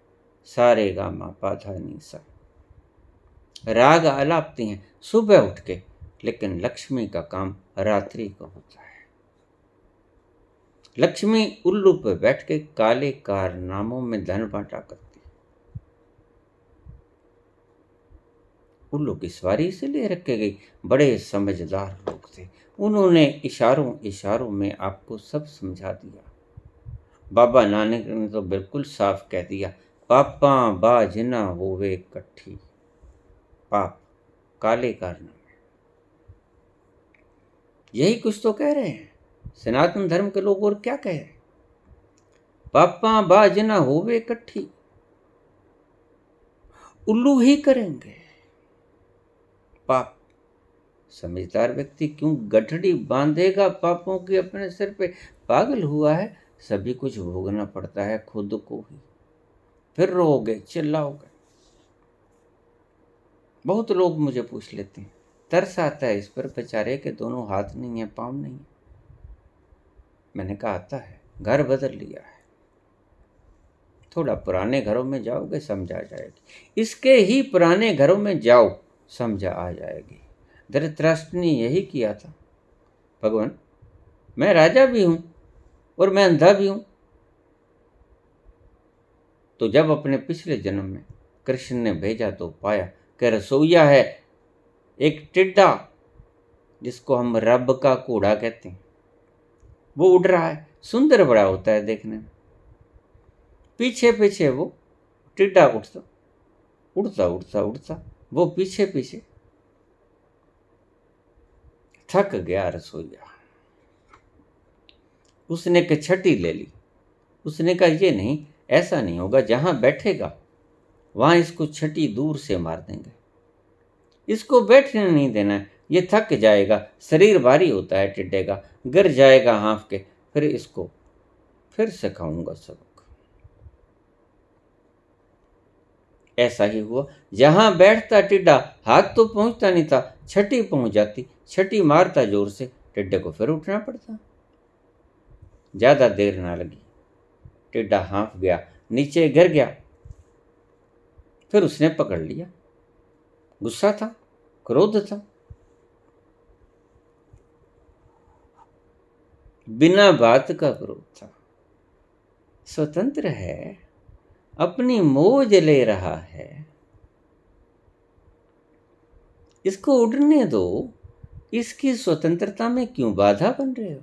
सारे गामा पाधा नीसा, राग आलापती हैं सुबह उठ के। लेकिन लक्ष्मी का काम रात्रि को होता है। लक्ष्मी उल्लू पे बैठ के काले कारनामों में धन बांटा करती है। उल्लू की सवारी इसलिए रखी गई, बड़े समझदार लोग थे, उन्होंने इशारों इशारों में आपको सब समझा दिया। बाबा नानक ने तो बिल्कुल साफ कह दिया, पापा बाज ना होवे कट्ठी। पाप काले कारनामे, यही कुछ तो कह रहे हैं सनातन धर्म के लोग। और क्या कह रहे हैं? पापा बाज ना होवे कट्ठी, उल्लू ही करेंगे पाप। समझदार व्यक्ति क्यों गठड़ी बांधेगा पापों की अपने सिर पे? पागल हुआ है? सभी कुछ भोगना पड़ता है खुद को ही, फिर रोओगे चिल्लाओगे। बहुत लोग मुझे पूछ लेते हैं, तरस आता है इस पर बेचारे के दोनों हाथ नहीं है, पाँव नहीं है। मैंने कहा आता है, घर बदल लिया है, थोड़ा पुराने घरों में जाओगे समझ आ जाएगी। इसके ही पुराने घरों में जाओ, समझ आ जाएगी। धृतराष्ट्र ने यही किया था, भगवान मैं राजा भी हूं और मैं अंधा भी हूं। तो जब अपने पिछले जन्म में कृष्ण ने भेजा तो पाया कि रसोईया है एक टिड्डा, जिसको हम रब का कूड़ा कहते हैं, वो उड़ रहा है, सुंदर बड़ा होता है देखने में। पीछे पीछे वो टिड्डा उड़ता उड़ता उड़ता उड़ता, वो पीछे पीछे थक गया रसोईया। उसने एक छठी ले ली। उसने कहा ये नहीं, ऐसा नहीं होगा, जहां बैठेगा वहां इसको छठी दूर से मार देंगे, इसको बैठने नहीं देना है, ये थक जाएगा, शरीर भारी होता है टिड्डे का, गिर जाएगा हाँफ के, फिर इसको फिर सिखाऊंगा सबक। ऐसा ही हुआ, जहां बैठता टिड्डा हाथ तो पहुंचता नहीं था, छठी पहुंच जाती, छठी मारता जोर से, टिड्डे को फिर उठना पड़ता। ज्यादा देर ना लगी, टिड्डा हाँफ गया, नीचे गिर गया। फिर उसने पकड़ लिया, गुस्सा था, क्रोध था, बिना बात का क्रोध था। स्वतंत्र है, अपनी मौज ले रहा है, इसको उड़ने दो, इसकी स्वतंत्रता में क्यों बाधा बन रहे हो?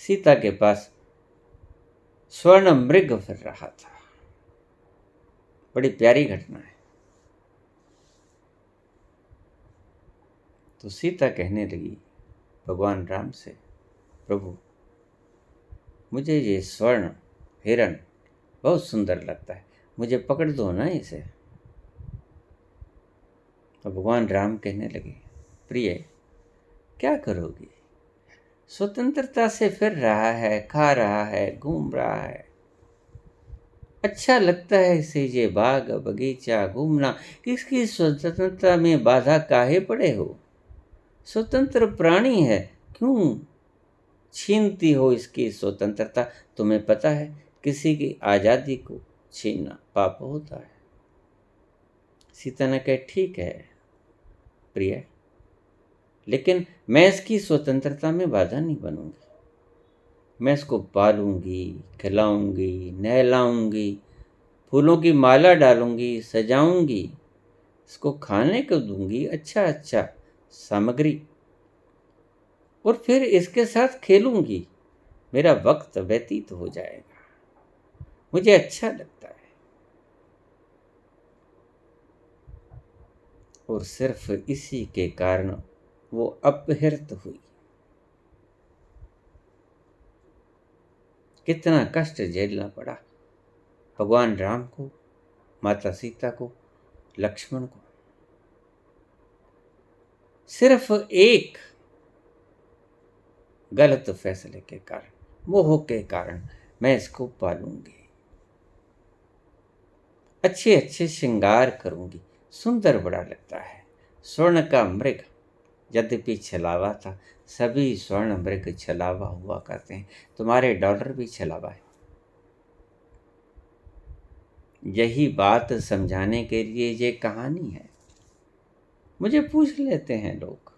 सीता के पास स्वर्ण मृग फिर रहा था। बड़ी प्यारी घटना है। तो सीता कहने लगी भगवान राम से, प्रभु मुझे ये स्वर्ण हिरण बहुत सुंदर लगता है, मुझे पकड़ दो ना इसे। तो भगवान राम कहने लगे, प्रिय क्या करोगी? स्वतंत्रता से फिर रहा है, खा रहा है, घूम रहा है, अच्छा लगता है इसे ये बाग बगीचा घूमना, इसकी स्वतंत्रता में बाधा काहे पड़े हो? स्वतंत्र प्राणी है, क्यों छीनती हो इसकी स्वतंत्रता? तुम्हें पता है किसी की आज़ादी को छीनना पाप होता है। सीता ने कहा ठीक है प्रिय, लेकिन मैं इसकी स्वतंत्रता में बाधा नहीं बनूंगी। मैं इसको पालूंगी, खिलाऊंगी, नहलाऊंगी, फूलों की माला डालूंगी, सजाऊंगी, इसको खाने को दूंगी अच्छा अच्छा सामग्री, और फिर इसके साथ खेलूंगी। मेरा वक्त व्यतीत हो जाएगा, मुझे अच्छा लगता है। और सिर्फ इसी के कारण वो अपहृत हुई। कितना कष्ट झेलना पड़ा भगवान राम को, माता सीता को, लक्ष्मण को। सिर्फ एक गलत फैसले के कारण, मोह के कारण मैं इसको पालूंगी, अच्छे अच्छे श्रृंगार करूंगी, सुंदर बड़ा लगता है। स्वर्ण का मृग यद्यपि छलावा था, सभी स्वर्ण मृग छलावा हुआ करते हैं, तुम्हारे डॉलर भी छलावा है। यही बात समझाने के लिए ये कहानी है। मुझे पूछ लेते हैं लोग,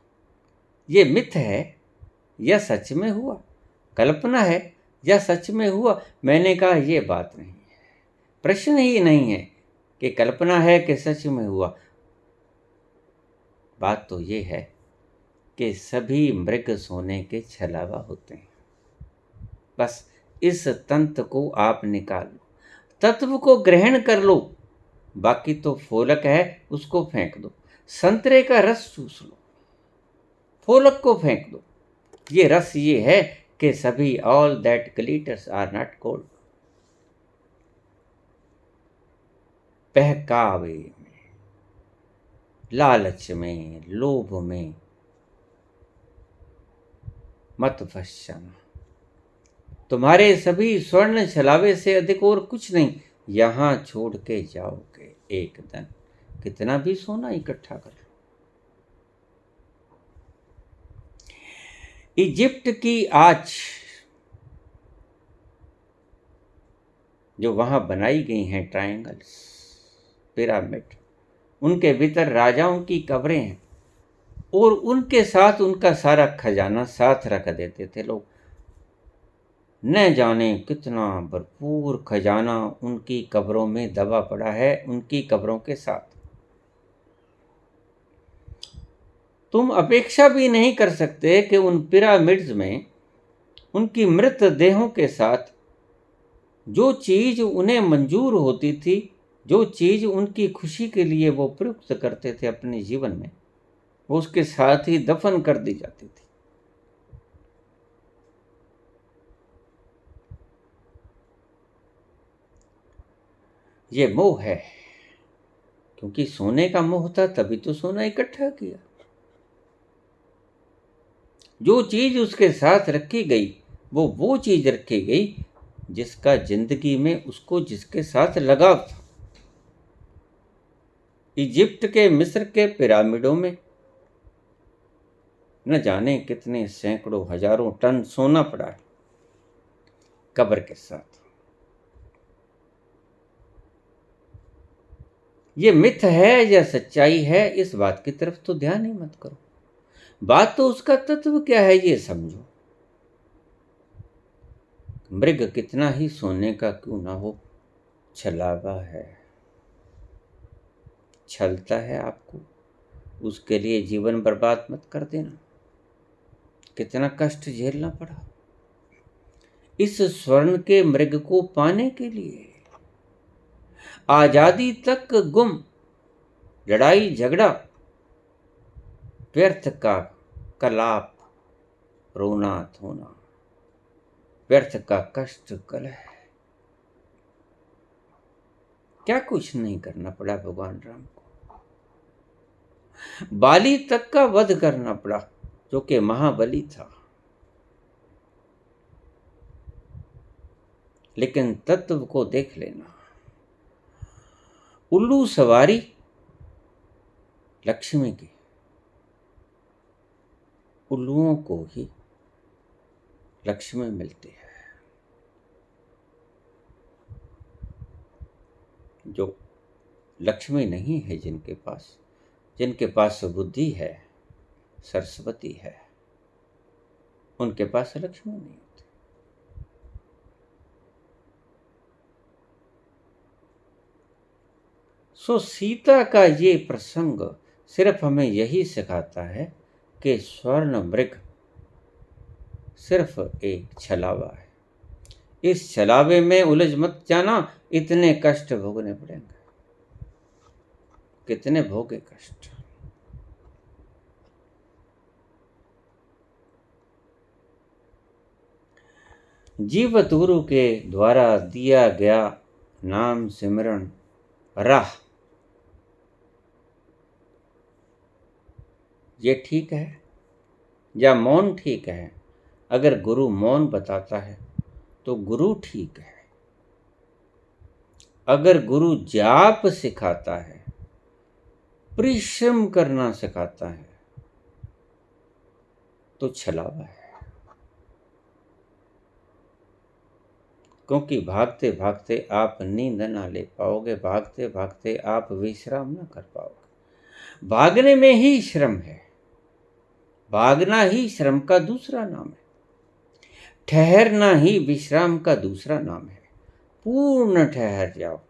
ये मिथ है या सच में हुआ, कल्पना है या सच में हुआ? मैंने कहा ये बात नहीं है, प्रश्न ही नहीं है कि कल्पना है कि सच में हुआ। बात तो ये है कि सभी मृग सोने के छलावा होते हैं। बस इस तंत्र को आप निकाल लो, तत्व को ग्रहण कर लो, बाकी तो फोलक है उसको फेंक दो। संतरे का रस चूस लो, फोलक को फेंक दो। ये रस ये है कि सभी all that glitters are not gold. बहकावे में, लालच में, लोभ में मत फंस जाना। तुम्हारे सभी स्वर्ण छलावे से अधिक और कुछ नहीं यहां छोड़ के जाओगे एक दिन। कितना भी सोना इकट्ठा कर लो। इजिप्ट की आज जो वहां बनाई गई हैं ट्रायंगल्स, पिरामिड, उनके भीतर राजाओं की कब्रें हैं, और उनके साथ उनका सारा खजाना साथ रख देते थे लोग। न जाने कितना भरपूर खजाना उनकी कब्रों में दबा पड़ा है, उनकी कब्रों के साथ। तुम अपेक्षा भी नहीं कर सकते कि उन पिरामिड्स में उनकी मृत देहों के साथ जो चीज उन्हें मंजूर होती थी, जो चीज उनकी खुशी के लिए वो प्रयुक्त करते थे अपने जीवन में, वो उसके साथ ही दफन कर दी जाती थी। ये मोह है, क्योंकि सोने का मोह था तभी तो सोना इकट्ठा किया। जो चीज उसके साथ रखी गई वो चीज रखी गई जिसका जिंदगी में उसको जिसके साथ लगाव था। इजिप्ट के, मिस्र के पिरामिडों में न जाने कितने सैकड़ों हजारों टन सोना पड़ा है कब्र के साथ। ये मिथ है या सच्चाई है, इस बात की तरफ तो ध्यान ही मत करो। बात तो उसका तत्व क्या है ये समझो। मृग कितना ही सोने का क्यों ना हो, छलावा है, छलता है आपको, उसके लिए जीवन बर्बाद मत कर देना। कितना कष्ट झेलना पड़ा इस स्वर्ण के मृग को पाने के लिए। आजादी तक गुम, लड़ाई झगड़ा, व्यर्थ का कलाप, रोना धोना, व्यर्थ का कष्ट कलह, क्या कुछ नहीं करना पड़ा भगवान राम को। बाली तक का वध करना पड़ा जो कि महाबली था। लेकिन तत्व को देख लेना, उल्लू सवारी लक्ष्मी की, उल्लुओं को ही लक्ष्मी मिलती है। जो लक्ष्मी नहीं है जिनके पास बुद्धि है, सरस्वती है, उनके पास लक्ष्मी नहीं होती। सो सीता का ये प्रसंग सिर्फ हमें यही सिखाता है कि स्वर्ण मृग सिर्फ एक छलावा है। इस छलावे में उलझ मत जाना, इतने कष्ट भोगने पड़ेंगे। कितने भोगे कष्ट। जीवत गुरु के द्वारा दिया गया नाम सिमरण राह, ये ठीक है या मौन ठीक है? अगर गुरु मौन बताता है तो गुरु ठीक है। अगर गुरु जाप सिखाता है, परिश्रम करना सिखाता है, तो छलावा है। क्योंकि भागते भागते आप नींद ना ले पाओगे, भागते भागते आप विश्राम ना कर पाओगे। भागने में ही श्रम है, भागना ही श्रम का दूसरा नाम है, ठहरना ही विश्राम का दूसरा नाम है। पूर्ण ठहर जाओ,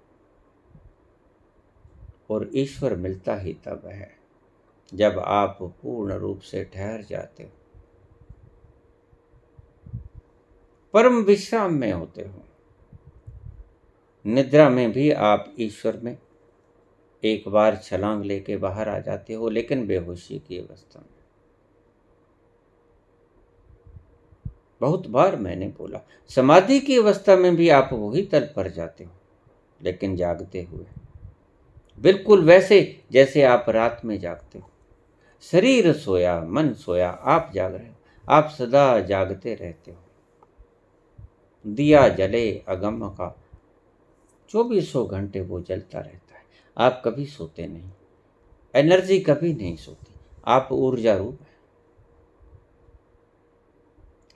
और ईश्वर मिलता ही तब है जब आप पूर्ण रूप से ठहर जाते हो, परम विश्राम में होते हो। निद्रा में भी आप ईश्वर में एक बार छलांग लेके बाहर आ जाते हो, लेकिन बेहोशी की अवस्था में। बहुत बार मैंने बोला, समाधि की अवस्था में भी आप वही तल पर जाते हो, लेकिन जागते हुए, बिल्कुल वैसे जैसे आप रात में जागते हो। शरीर सोया, मन सोया, आप जाग रहे हो, आप सदा जागते रहते हो। दिया जले अगम का 24 घंटे वो जलता रहता है। आप कभी सोते नहीं, एनर्जी कभी नहीं सोती, आप ऊर्जा रूप है।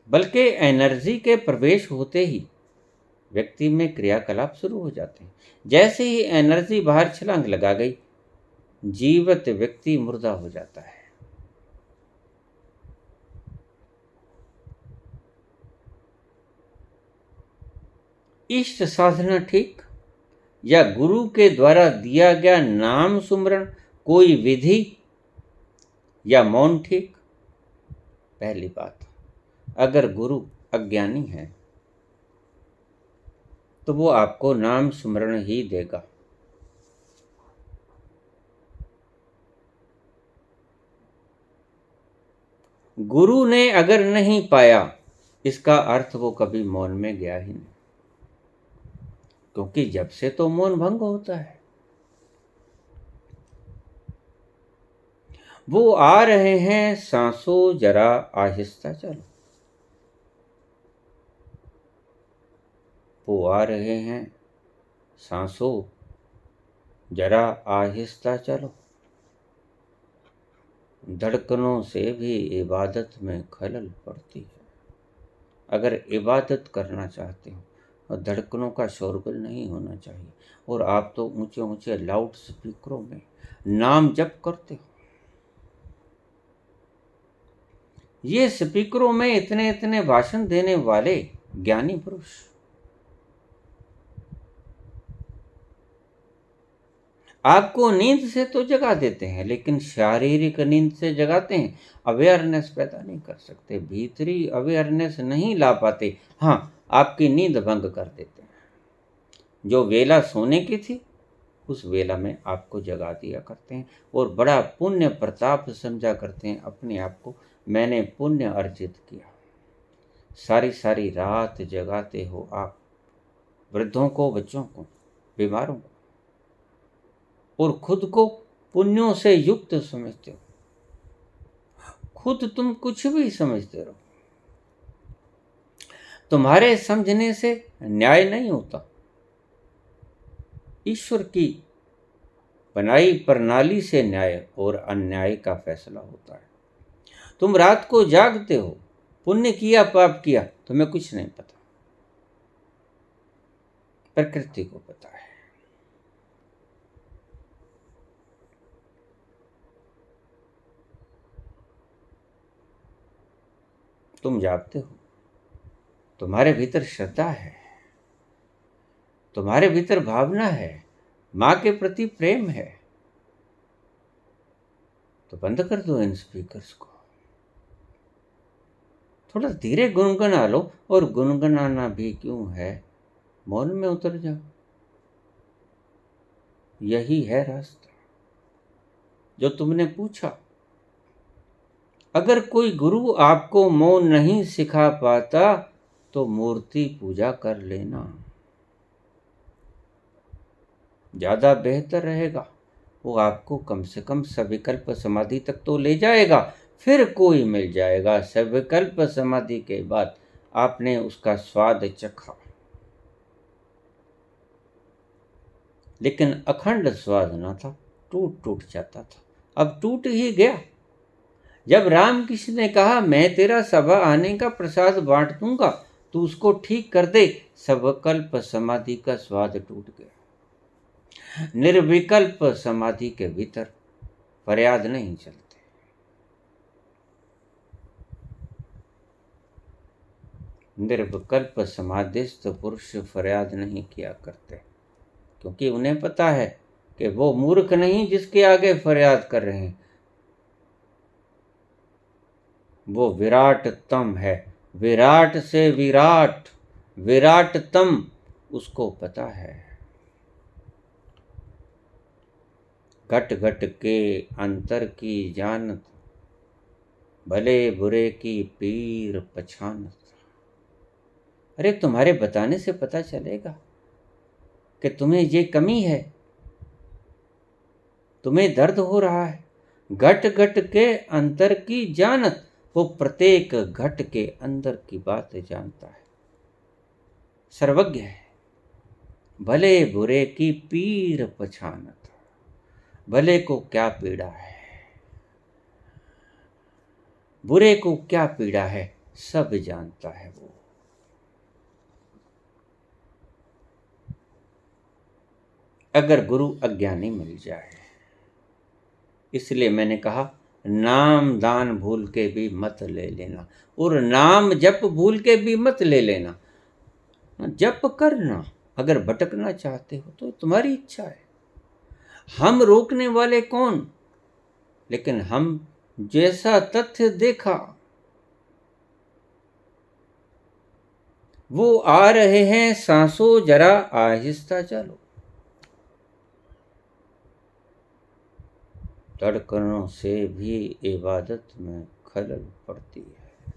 बल्कि एनर्जी के प्रवेश होते ही व्यक्ति में क्रियाकलाप शुरू हो जाते हैं। जैसे ही एनर्जी बाहर छलांग लगा गई, जीवित व्यक्ति मुर्दा हो जाता है। इष्ट साधना ठीक, या गुरु के द्वारा दिया गया नाम सुमरण कोई विधि, या मौन ठीक? पहली बात, अगर गुरु अज्ञानी है तो वो आपको नाम सुमरण ही देगा। गुरु ने अगर नहीं पाया, इसका अर्थ वो कभी मौन में गया ही नहीं, क्योंकि जब से तो मौन भंग होता है। वो आ रहे हैं, सांसों जरा आहिस्ता चलो। वो आ रहे हैं, सांसों जरा आहिस्ता चलो। धड़कनों से भी इबादत में खलल पड़ती है। अगर इबादत करना चाहते हो और धड़कनों का शोरगुल नहीं होना चाहिए, और आप तो ऊंचे ऊंचे लाउड स्पीकरों में नाम जप करते हो। ये स्पीकरों में इतने इतने भाषण देने वाले ज्ञानी पुरुष आपको नींद से तो जगा देते हैं, लेकिन शारीरिक नींद से जगाते हैं, अवेयरनेस पैदा नहीं कर सकते, भीतरी अवेयरनेस नहीं ला पाते। हाँ, आपकी नींद भंग कर देते हैं। जो वेला सोने की थी, उस वेला में आपको जगा दिया करते हैं, और बड़ा पुण्य प्रताप समझा करते हैं अपने आप को, मैंने पुण्य अर्जित किया। सारी सारी रात जगाते हो आप, वृद्धों को, बच्चों को, बीमारों को, और खुद को पुण्यों से युक्त समझते हो। खुद तुम कुछ भी समझते रहो, तुम्हारे समझने से न्याय नहीं होता। ईश्वर की बनाई प्रणाली से न्याय और अन्याय का फैसला होता है। तुम रात को जागते हो, पुण्य किया पाप किया तुम्हें कुछ नहीं पता, प्रकृति को पता है। तुम जागते हो, तुम्हारे भीतर श्रद्धा है, तुम्हारे भीतर भावना है, माँ के प्रति प्रेम है, तो बंद कर दो इन स्पीकर्स को, थोड़ा धीरे गुनगुना लो, और गुनगुनाना भी क्यों है, मौन में उतर जाओ। यही है रास्ता जो तुमने पूछा। अगर कोई गुरु आपको मौन नहीं सिखा पाता तो मूर्ति पूजा कर लेना, ज्यादा बेहतर रहेगा। वो आपको कम से कम सविकल्प समाधि तक तो ले जाएगा, फिर कोई मिल जाएगा। सविकल्प समाधि के बाद आपने उसका स्वाद चखा, लेकिन अखंड स्वाद न था, टूट टूट जाता था। अब टूट ही गया। जब रामकृष्ण ने कहा मैं तेरा सभा आने का प्रसाद बांट दूंगा, तो उसको ठीक कर दे, सविकल्प समाधि का स्वाद टूट गया। निर्विकल्प समाधि के भीतर फरियाद नहीं चलते। निर्विकल्प समाधिस्थ पुरुष फरियाद नहीं किया करते, क्योंकि उन्हें पता है कि वो मूर्ख नहीं जिसके आगे फरियाद कर रहे हैं, वो विराटतम है। विराट से विराट, विराटतम, उसको पता है। घट घट के अंतर की जानत, भले बुरे की पीर पछानत। अरे तुम्हारे बताने से पता चलेगा कि तुम्हें ये कमी है, तुम्हें दर्द हो रहा है। घट घट के अंतर की जानत, वो प्रत्येक घट के अंदर की बात जानता है, सर्वज्ञ है। भले बुरे की पीर पछानत, भले को क्या पीड़ा है, बुरे को क्या पीड़ा है, सब जानता है वो। अगर गुरु अज्ञानी मिल जाए, इसलिए मैंने कहा नाम दान भूल के भी मत ले लेना, और नाम जप भूल के भी मत ले लेना। जप करना, अगर भटकना चाहते हो तो तुम्हारी इच्छा है, हम रोकने वाले कौन। लेकिन हम जैसा तथ्य देखा, वो आ रहे हैं, सांसों जरा आहिस्ता चलो। धड़कनों से भी इबादत में खलल पड़ती है।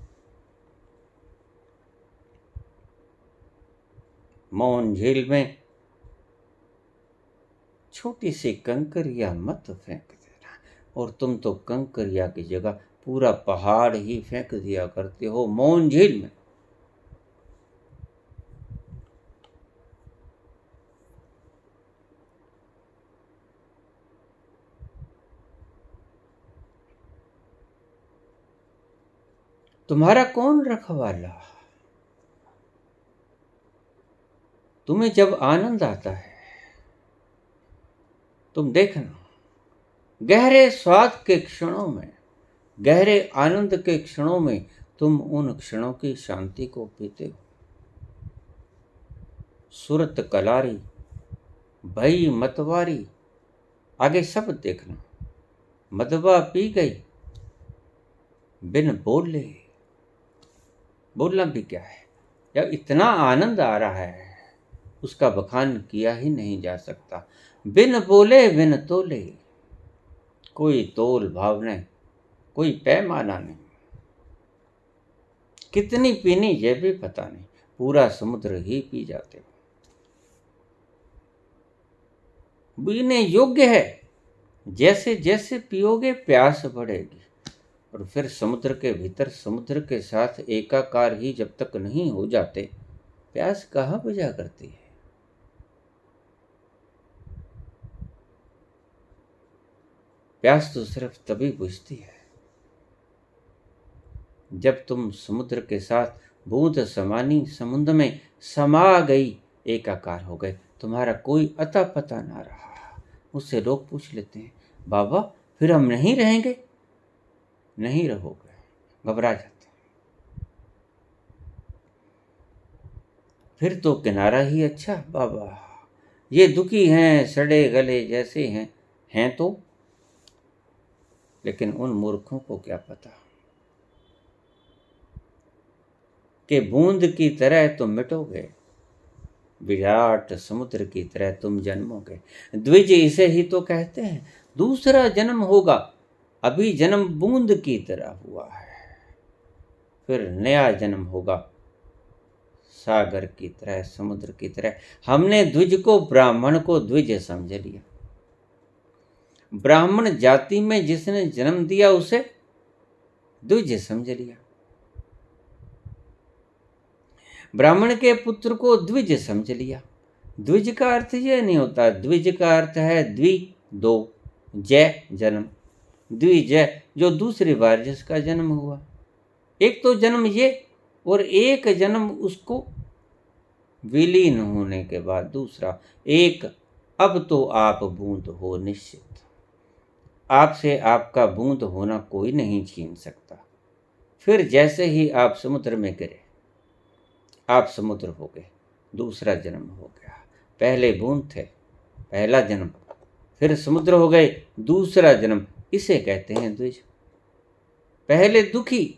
मौन झील में छोटी सी कंकरिया मत फेंक देना, और तुम तो कंकरिया की जगह पूरा पहाड़ ही फेंक दिया करते हो मौन झील में। तुम्हारा कौन रखवाला। तुम्हें जब आनंद आता है, तुम देखना, गहरे स्वाद के क्षणों में, गहरे आनंद के क्षणों में तुम उन क्षणों की शांति को पीते हो। सूरत कलारी, भई मतवारी, आगे सब देखना। मदवा पी गई बिन बोले, बोलना भी क्या है। जब इतना आनंद आ रहा है, उसका बखान किया ही नहीं जा सकता। बिन बोले बिन तोले, कोई तोल भाव नहीं, कोई पैमाना नहीं। कितनी पीनी ये भी पता नहीं, पूरा समुद्र ही पी जाते हो। पीने योग्य है, जैसे जैसे पियोगे प्यास बढ़ेगी, और फिर समुद्र के भीतर समुद्र के साथ एकाकार ही जब तक नहीं हो जाते, प्यास कहाँ बुझा करती है। प्यास तो सिर्फ तभी बुझती है जब तुम समुद्र के साथ बूंद समानी समुद्र में समा गई, एकाकार हो गए, तुम्हारा कोई अता पता ना रहा। मुझसे लोग पूछ लेते हैं, बाबा फिर हम नहीं रहेंगे। नहीं रहोगे, घबरा जाते हैं। फिर तो किनारा ही अच्छा बाबा। ये दुखी हैं, सड़े गले जैसे हैं तो। लेकिन उन मूर्खों को क्या पता कि बूंद की तरह तुम मिटोगे, विराट समुद्र की तरह तुम जन्मोगे। द्विज इसे ही तो कहते हैं, दूसरा जन्म होगा। अभी जन्म बूंद की तरह हुआ है, फिर नया जन्म होगा सागर की तरह, समुद्र की तरह। हमने द्विज को, ब्राह्मण को द्विज समझ लिया। ब्राह्मण जाति में जिसने जन्म दिया उसे द्विज समझ लिया। ब्राह्मण के पुत्र को द्विज समझ लिया। द्विज का अर्थ यह नहीं होता, द्विज का अर्थ है द्वि, दो, जय जन्म। द्विजय जो दूसरी बार जिसका जन्म हुआ। एक तो जन्म ये, और एक जन्म उसको विलीन होने के बाद दूसरा। एक, अब तो आप बूंद हो निश्चित। आपसे आपका बूंद होना कोई नहीं छीन सकता। फिर जैसे ही आप समुद्र में गिरे, आप समुद्र हो गए, दूसरा जन्म हो गया। पहले बूंद थे, पहला जन्म, फिर समुद्र हो गए, दूसरा जन्म। इसे कहते हैं द्विज। पहले दुखी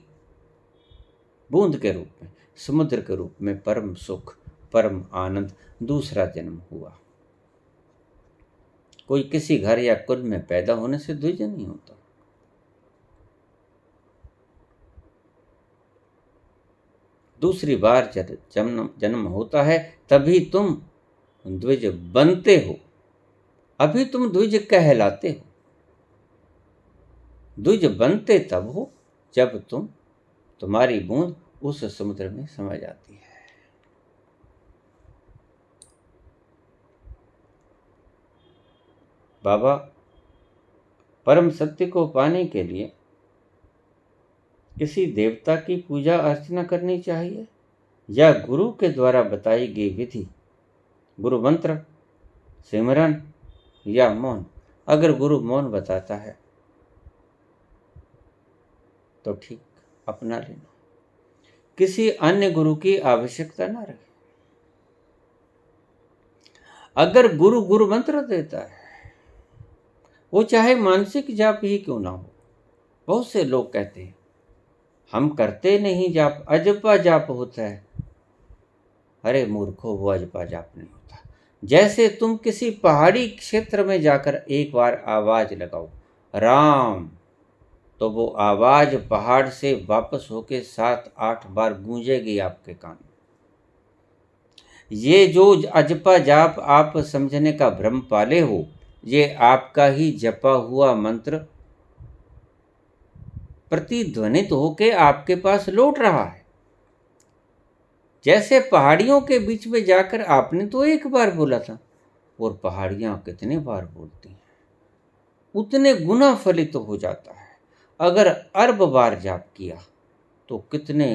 बूंद के रूप में, समुद्र के रूप में परम सुख, परम आनंद, दूसरा जन्म हुआ। कोई किसी घर या कुल में पैदा होने से द्विज नहीं होता। दूसरी बार जब जन्म होता है तभी तुम द्विज बनते हो। अभी तुम द्विज कहलाते हो। द्विज बनते तब हो जब तुम्हारी बूंद उस समुद्र में समा जाती है। बाबा, परम सत्य को पाने के लिए किसी देवता की पूजा अर्चना करनी चाहिए या गुरु के द्वारा बताई गई विधि, गुरु मंत्र, सिमरन या मौन? अगर गुरु मौन बताता है तो ठीक, अपना लेना। किसी अन्य गुरु की आवश्यकता ना रहे। अगर गुरु गुरु मंत्र देता है, वो चाहे मानसिक जाप ही क्यों ना हो। बहुत से लोग कहते हैं हम करते नहीं जाप, अजपा जाप होता है। अरे मूर्खो, वो अजपा जाप नहीं होता। जैसे तुम किसी पहाड़ी क्षेत्र में जाकर एक बार आवाज लगाओ राम, तो वो आवाज पहाड़ से वापस होके 7-8 बार गूंजेगी आपके कान में। ये जो अजपा जाप आप समझने का भ्रम पाले हो, ये आपका ही जपा हुआ मंत्र प्रतिध्वनित होके आपके पास लौट रहा है। जैसे पहाड़ियों के बीच में जाकर आपने तो एक बार बोला था, और पहाड़ियां कितने बार बोलती हैं, उतने गुना फलित हो जाता है। अगर अरब बार जाप किया तो कितने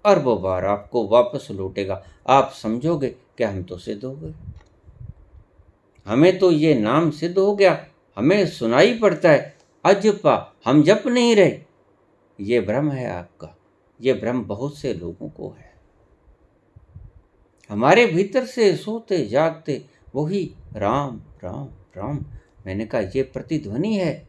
अरब बार आपको वापस लौटेगा। आप समझोगे कि हम तो सिद्ध हो गए, हमें तो ये नाम सिद्ध हो गया, हमें सुनाई पड़ता है अजपा, हम जप नहीं रहे। ये भ्रम है आपका, ये भ्रम बहुत से लोगों को है। हमारे भीतर से सोते जागते वही राम राम राम। मैंने कहा ये प्रतिध्वनि है।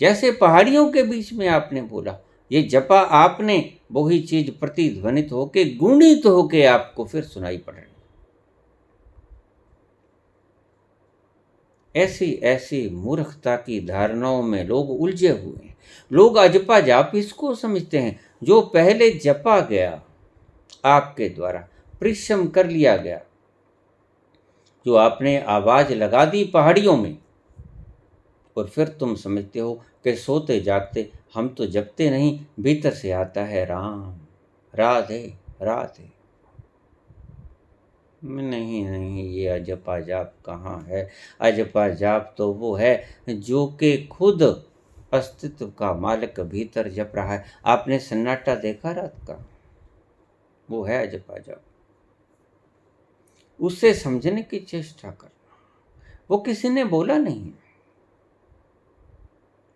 जैसे पहाड़ियों के बीच में आपने बोला, ये जपा आपने, वही चीज प्रतिध्वनित होके, गुणित होके आपको फिर सुनाई पड़ रही। ऐसी ऐसी मूर्खता की धारणाओं में लोग उलझे हुए हैं। लोग अजपा जाप इसको समझते हैं जो पहले जपा गया, आपके द्वारा परिश्रम कर लिया गया, जो आपने आवाज लगा दी पहाड़ियों में, और फिर तुम समझते हो कि सोते जागते हम तो जपते नहीं, भीतर से आता है राम राधे राधे। नहीं नहीं, ये अजपा जाप कहाँ है? अजपा जाप तो वो है जो कि खुद अस्तित्व का मालिक भीतर जप रहा है। आपने सन्नाटा देखा रात का? वो है अजपा जाप। उससे समझने की चेष्टा करना। वो किसी ने बोला नहीं,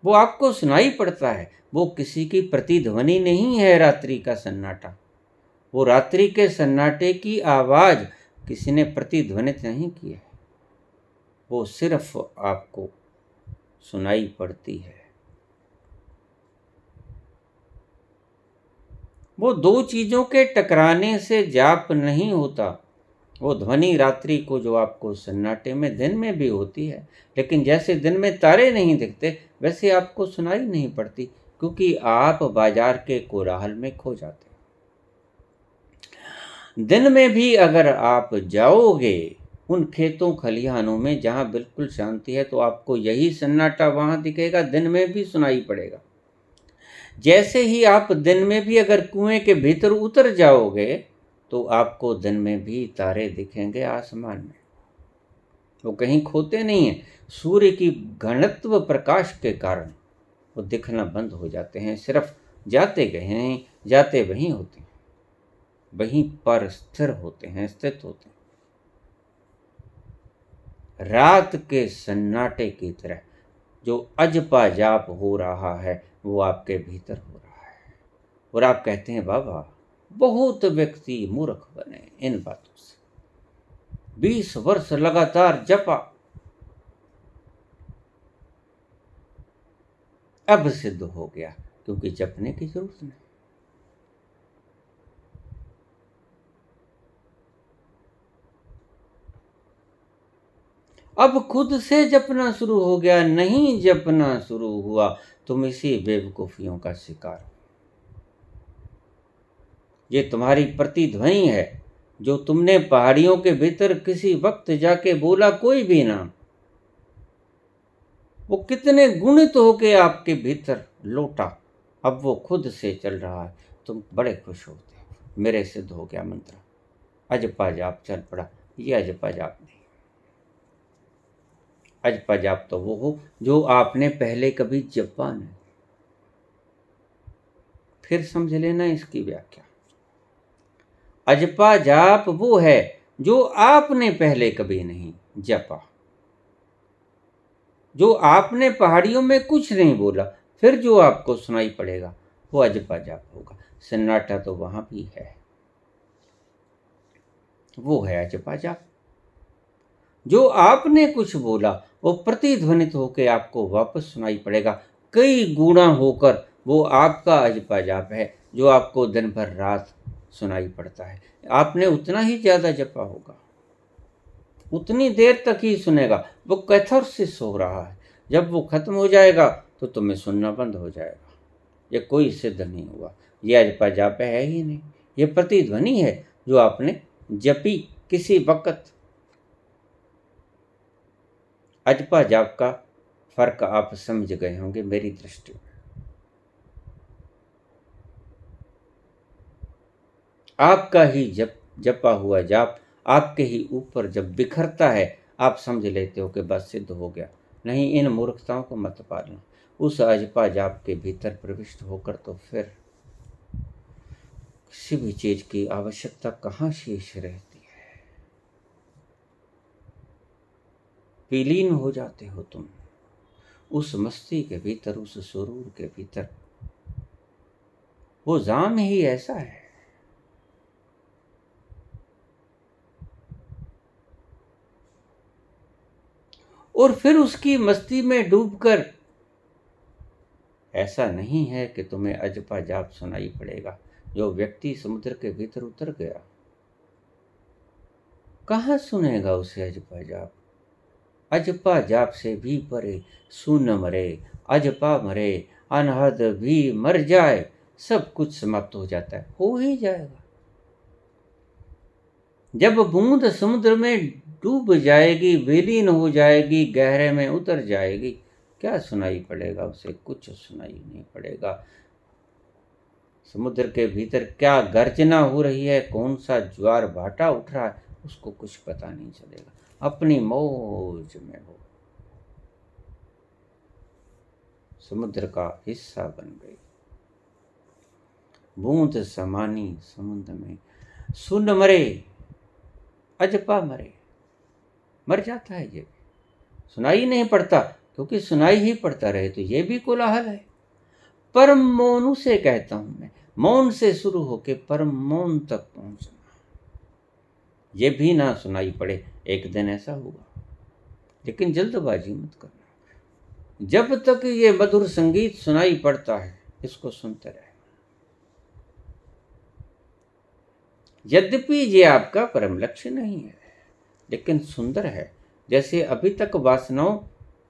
वो आपको सुनाई पड़ता है। वो किसी की प्रतिध्वनि नहीं है रात्रि का सन्नाटा, वो रात्रि के सन्नाटे की आवाज किसी ने प्रतिध्वनित नहीं की है, वो सिर्फ आपको सुनाई पड़ती है। वो दो चीजों के टकराने से जाप नहीं होता। वो ध्वनि रात्रि को जो आपको सन्नाटे में दिन में भी होती है, लेकिन जैसे दिन में तारे नहीं दिखते वैसे आपको सुनाई नहीं पड़ती, क्योंकि आप बाजार के कोलाहल में खो जाते हैं। दिन में भी अगर आप जाओगे उन खेतों खलिहानों में जहां बिल्कुल शांति है, तो आपको यही सन्नाटा वहां दिखेगा, दिन में भी सुनाई पड़ेगा। जैसे ही आप दिन में भी अगर कुएं के भीतर उतर जाओगे तो आपको दिन में भी तारे दिखेंगे आसमान में। वो कहीं खोते नहीं हैं, सूर्य की घनत्व प्रकाश के कारण वो दिखना बंद हो जाते हैं, सिर्फ जाते गए हैं, जाते वहीं होते हैं, वहीं पर स्थिर होते हैं, स्थित होते हैं। रात के सन्नाटे की तरह जो अजपा जाप हो रहा है वो आपके भीतर हो रहा है। और आप कहते हैं बाबा बहुत व्यक्ति मूर्ख बने इन बातों से, 20 वर्ष लगातार जपा, अब सिद्ध हो गया, क्योंकि जपने की जरूरत नहीं। अब खुद से जपना शुरू हो गया, नहीं जपना शुरू हुआ, तुम इसी बेवकूफियों का शिकार हो। ये तुम्हारी प्रतिध्वनि है जो तुमने पहाड़ियों के भीतर किसी वक्त जाके बोला, कोई भी नाम, वो कितने गुणित होके आपके भीतर लौटा, अब वो खुद से चल रहा है, तुम बड़े खुश होते हो, मेरे सिद्ध हो गया मंत्र, अजपा जाप चल पड़ा। ये अजपा जाप नहीं, अजपा जाप तो वो हो जो आपने पहले कभी जपा नहीं। फिर समझ लेना इसकी व्याख्या। अजपा जाप वो है जो आपने पहले कभी नहीं जपा, जो आपने पहाड़ियों में कुछ नहीं बोला, फिर जो आपको सुनाई पड़ेगा वो अजपा जाप होगा। सन्नाटा तो वहां भी है, वो है अजपा जाप। जो आपने कुछ बोला वो प्रतिध्वनित होकर आपको वापस सुनाई पड़ेगा, कई गुना होकर वो आपका अजपा जाप है जो आपको दिन भर रात सुनाई पड़ता है। आपने उतना ही ज्यादा जपा होगा, उतनी देर तक ही सुनेगा, वो कैथारसिस हो रहा है। जब वो खत्म हो जाएगा तो तुम्हें सुनना बंद हो जाएगा। ये कोई सिद्ध नहीं हुआ, ये अजपा जाप है ही नहीं, ये प्रतिध्वनि है जो आपने जपी किसी वक्त। अजपा जाप का फर्क आप समझ गए होंगे मेरी दृष्टि में। आपका ही जपा हुआ जाप आपके ही ऊपर जब बिखरता है, आप समझ लेते हो कि बस सिद्ध हो गया। नहीं, इन मूर्खताओं को मत पालना। उस अजपा जाप के भीतर प्रविष्ट होकर तो फिर किसी भी चीज की आवश्यकता कहाँ शेष रहती है। विलीन हो जाते हो तुम उस मस्ती के भीतर, उस सुरूर के भीतर। वो जाम ही ऐसा है। और फिर उसकी मस्ती में डूबकर, ऐसा नहीं है कि तुम्हें अजपा जाप सुनाई पड़ेगा। जो व्यक्ति समुद्र के भीतर उतर गया कहाँ सुनेगा उसे अजपा जाप। अजपा जाप से भी परे सुन मरे, अजपा मरे अनहद भी मर जाए, सब कुछ समाप्त हो जाता है, हो ही जाएगा। जब बूंद समुद्र में डूब जाएगी, विलीन हो जाएगी, गहरे में उतर जाएगी, क्या सुनाई पड़ेगा उसे? कुछ सुनाई नहीं पड़ेगा। समुद्र के भीतर क्या गर्जना हो रही है, कौन सा ज्वार भाटा उठ रहा है, उसको कुछ पता नहीं चलेगा। अपनी मौज में हो, समुद्र का हिस्सा बन गई। बूंद समानी समुद्र में, सुन मरे अजपा मरे। मर जाता है, ये सुनाई नहीं पड़ता, क्योंकि सुनाई ही पड़ता रहे तो ये भी कोलाहल है। परम मौन उसे कहता हूं मैं, मौन से शुरू होके परम मौन तक पहुंचना। ये भी ना सुनाई पड़े, एक दिन ऐसा होगा, लेकिन जल्दबाजी मत करना। जब तक ये मधुर संगीत सुनाई पड़ता है, इसको सुनते रहे। यद्यपि ये आपका परम लक्ष्य नहीं है, लेकिन सुंदर है। जैसे अभी तक वासनाओं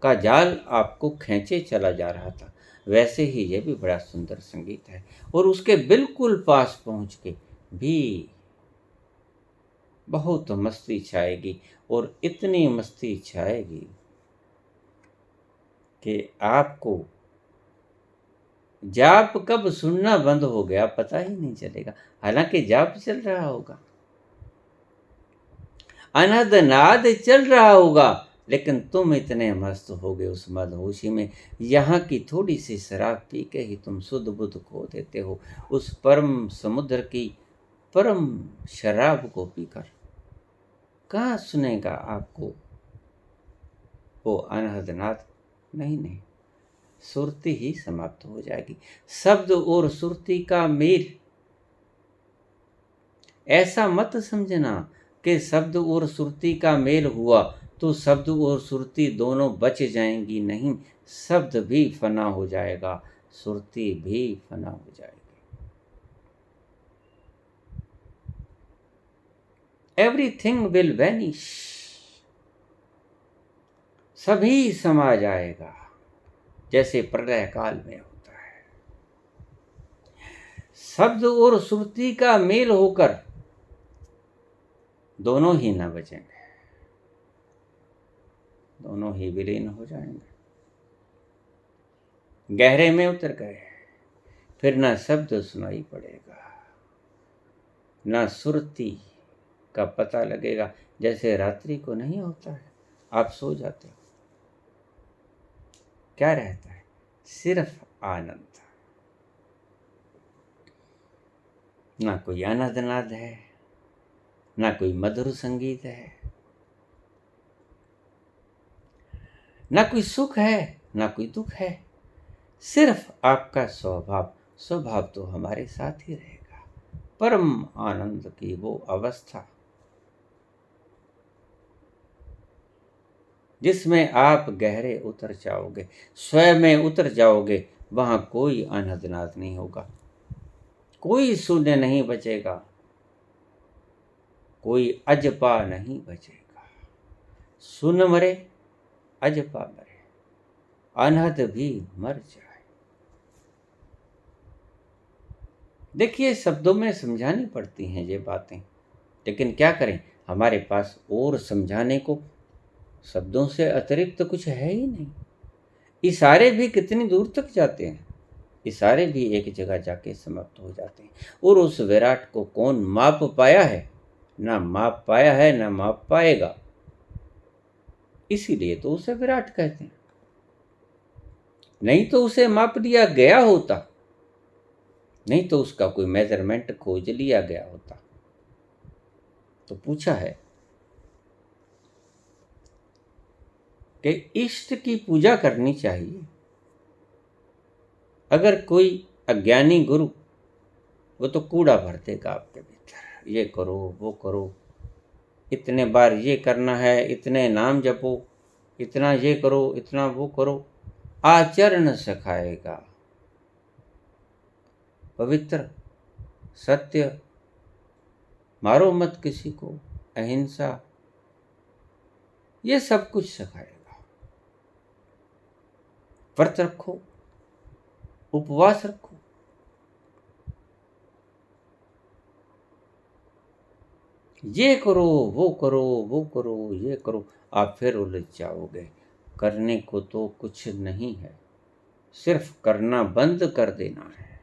का जाल आपको खींचे चला जा रहा था, वैसे ही ये भी बड़ा सुंदर संगीत है। और उसके बिल्कुल पास पहुंच के भी बहुत मस्ती छाएगी, और इतनी मस्ती छाएगी कि आपको जाप कब सुनना बंद हो गया पता ही नहीं चलेगा। हालांकि जाप चल रहा होगा, अनहद नाद चल रहा होगा, लेकिन तुम इतने मस्त हो गए उस मदहोशी में, यहाँ की थोड़ी सी शराब पी के ही तुम सुध बुध खो देते हो उस परम समुद्र की परम शराब को पीकर। कहाँ सुनेगा आपको वो अनहद नाद? नहीं नहीं, सुरती ही समाप्त हो जाएगी। शब्द और सुरती का मेल, ऐसा मत समझना कि शब्द और सुरती का मेल हुआ तो शब्द और सुरती दोनों बच जाएंगी। नहीं, शब्द भी फना हो जाएगा, सुरती भी फना हो जाएगी। एवरीथिंग विल वैनिश, सभी समा जाएगा जैसे प्रलय काल में होता है। शब्द और सुरती का मेल होकर दोनों ही न बचेंगे, दोनों ही विलीन हो जाएंगे, गहरे में उतर गए। फिर ना शब्द सुनाई पड़ेगा, ना सुरती का पता लगेगा। जैसे रात्रि को नहीं होता है, आप सो जाते हो, क्या रहता है? सिर्फ आनंद। ना कोई आनंद नाद है, ना कोई मधुर संगीत है, ना कोई सुख है, ना कोई दुख है। सिर्फ आपका स्वभाव। स्वभाव तो हमारे साथ ही रहेगा, परम आनंद की वो अवस्था जिसमें आप गहरे उतर जाओगे, स्वयं में उतर जाओगे। वहां कोई आनंद नाद नहीं होगा, कोई शून्य नहीं बचेगा, कोई अजपा नहीं बचेगा। सुन मरे, अजपा मरे, अनहद भी मर जाए। देखिए, शब्दों में समझानी पड़ती हैं ये बातें, लेकिन क्या करें, हमारे पास और समझाने को शब्दों से अतिरिक्त तो कुछ है ही नहीं। इशारे भी कितनी दूर तक जाते हैं, इशारे भी एक जगह जाके समाप्त हो जाते हैं। और उस विराट को कौन माप पाया है? ना माप पाया है, ना माप पाएगा। इसीलिए तो उसे विराट कहते हैं। नहीं तो उसे माप लिया गया होता, नहीं तो उसका कोई मेजरमेंट खोज लिया गया होता। तो पूछा है कि इष्ट की पूजा करनी चाहिए। अगर कोई अज्ञानी गुरु, वो तो कूड़ा भर देगा आपके भीतर, ये करो वो करो, इतने बार ये करना है, इतने नाम जपो, इतना ये करो, इतना वो करो, आचरण सिखाएगा। पवित्र, सत्य, मारो मत किसी को, अहिंसा, ये सब कुछ सिखाएगा। व्रत रखो, उपवास रखो, ये करो वो करो, वो करो ये करो, आप फिर उलझ जाओगे। करने को तो कुछ नहीं है, सिर्फ करना बंद कर देना है।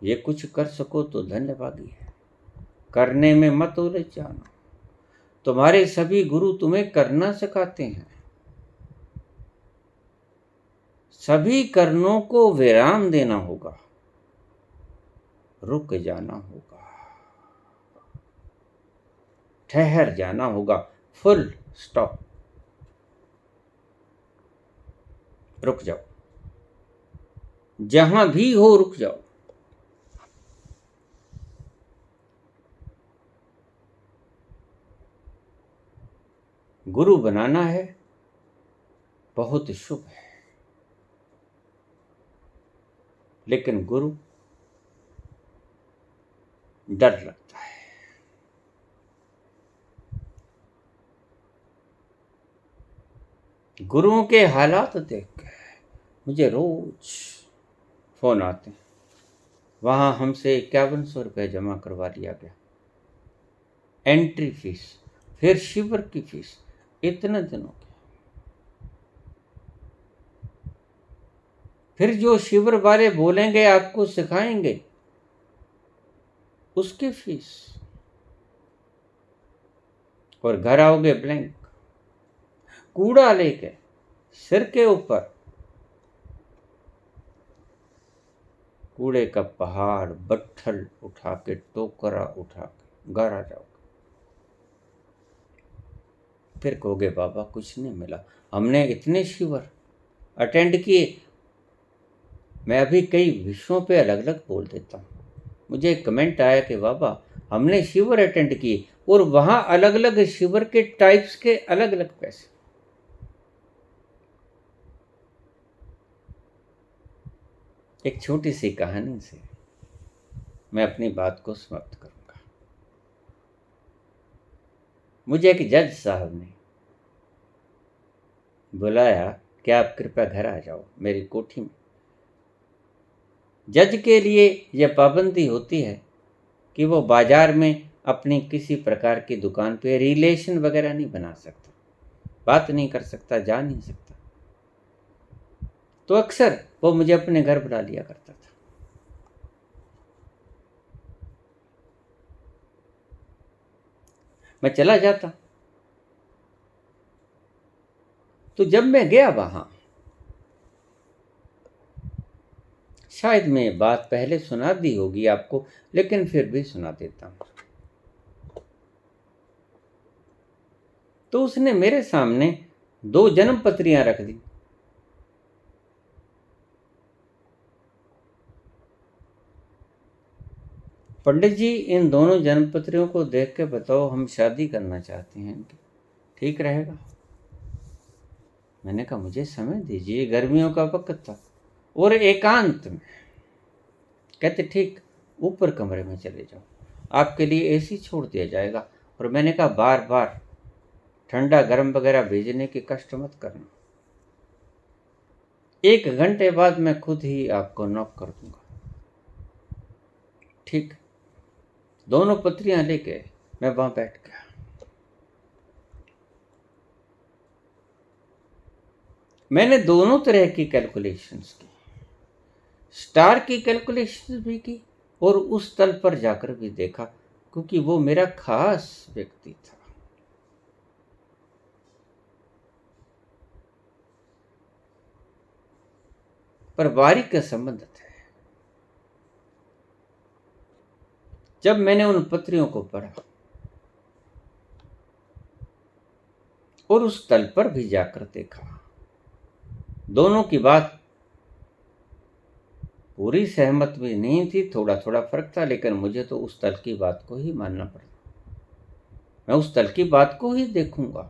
ये कुछ कर सको तो धन्यवादी है, करने में मत उलझ जाना। तुम्हारे सभी गुरु तुम्हें करना सिखाते हैं, सभी करनों को विराम देना होगा, रुक जाना होगा, ठहर जाना होगा, फुल स्टॉप। रुक जाओ, जहां भी हो रुक जाओ। गुरु बनाना है बहुत शुभ है, लेकिन गुरु डर लगता है। गुरुओं के हालात देख के मुझे रोज फोन आते हैं, वहां हमसे 5100 रुपये जमा करवा लिया गया, एंट्री फीस, फिर शिविर की फीस, इतने दिनों की, फिर जो शिविर वाले बोलेंगे आपको सिखाएंगे उसकी फीस, और घर आओगे ब्लैंक, कूड़ा लेके सिर के ऊपर, कूड़े का पहाड़, बट्ठल उठा के, टोकरा उठा के घर आ जाओगे। फिर कहोगे बाबा कुछ नहीं मिला, हमने इतने शिविर अटेंड किए। मैं अभी कई विषयों पे अलग अलग बोल देता हूँ। मुझे एक कमेंट आया कि बाबा हमने शिविर अटेंड किए और वहाँ अलग अलग शिविर के टाइप्स के अलग अलग पैसे। एक छोटी सी कहानी से मैं अपनी बात को समाप्त करूंगा। मुझे एक जज साहब ने बुलाया कि आप कृपया घर आ जाओ मेरी कोठी में। जज के लिए यह पाबंदी होती है कि वो बाजार में अपनी किसी प्रकार की दुकान पे रिलेशन वगैरह नहीं बना सकता, बात नहीं कर सकता, जा नहीं सकता। तो अक्सर वो मुझे अपने घर बुला लिया करता था। मैं चला जाता। तो जब मैं गया वहां, शायद मैं बात पहले सुना दी होगी आपको, लेकिन फिर भी सुना देता हूं। तो उसने मेरे सामने 2 जन्म पत्रियां रख दी। पंडित जी इन दोनों जन्म पत्रियों को देख के बताओ, हम शादी करना चाहते हैं इनकी, ठीक रहेगा? मैंने कहा मुझे समय दीजिए, गर्मियों का वक्त था और एकांत में। कहते ठीक, ऊपर कमरे में चले जाओ, आपके लिए एसी छोड़ दिया जाएगा। और मैंने कहा बार बार ठंडा गर्म वगैरह भेजने के कष्ट मत करना, 1 घंटे बाद मैं खुद ही आपको नॉक कर दूंगा। ठीक, दोनों पत्रियां लेके मैं वहां बैठ गया। मैंने दोनों तरह की कैलकुलेशंस की, स्टार की कैलकुलेशंस भी की और उस तल पर जाकर भी देखा, क्योंकि वो मेरा खास व्यक्ति था। पारिवारिक संबंध थे। जब मैंने उन पत्रियों को पढ़ा और उस तल पर भी जाकर देखा, दोनों की बात पूरी सहमत भी नहीं थी, थोड़ा थोड़ा फर्क था, लेकिन मुझे तो उस तल की बात को ही मानना पड़ा। मैं उस तल की बात को ही देखूंगा।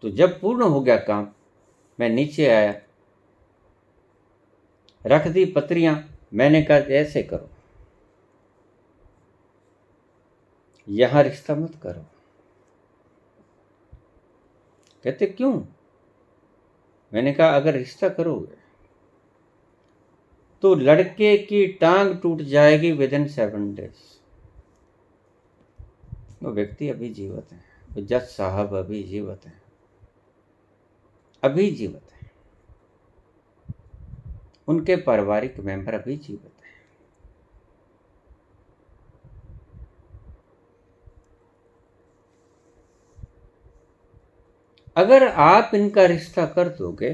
तो जब पूर्ण हो गया काम, मैं नीचे आया, रख दी पत्रियां। मैंने कहा ऐसे करो, यहां रिश्ता मत करो। कहते क्यों? मैंने कहा अगर रिश्ता करोगे तो लड़के की टांग टूट जाएगी विदिन 7 days। वो व्यक्ति अभी जीवित है, वो जज साहब अभी जीवित है, अभी जीवित है, उनके पारिवारिक मेंबर अभी जीवित है। अगर आप इनका रिश्ता कर दोगे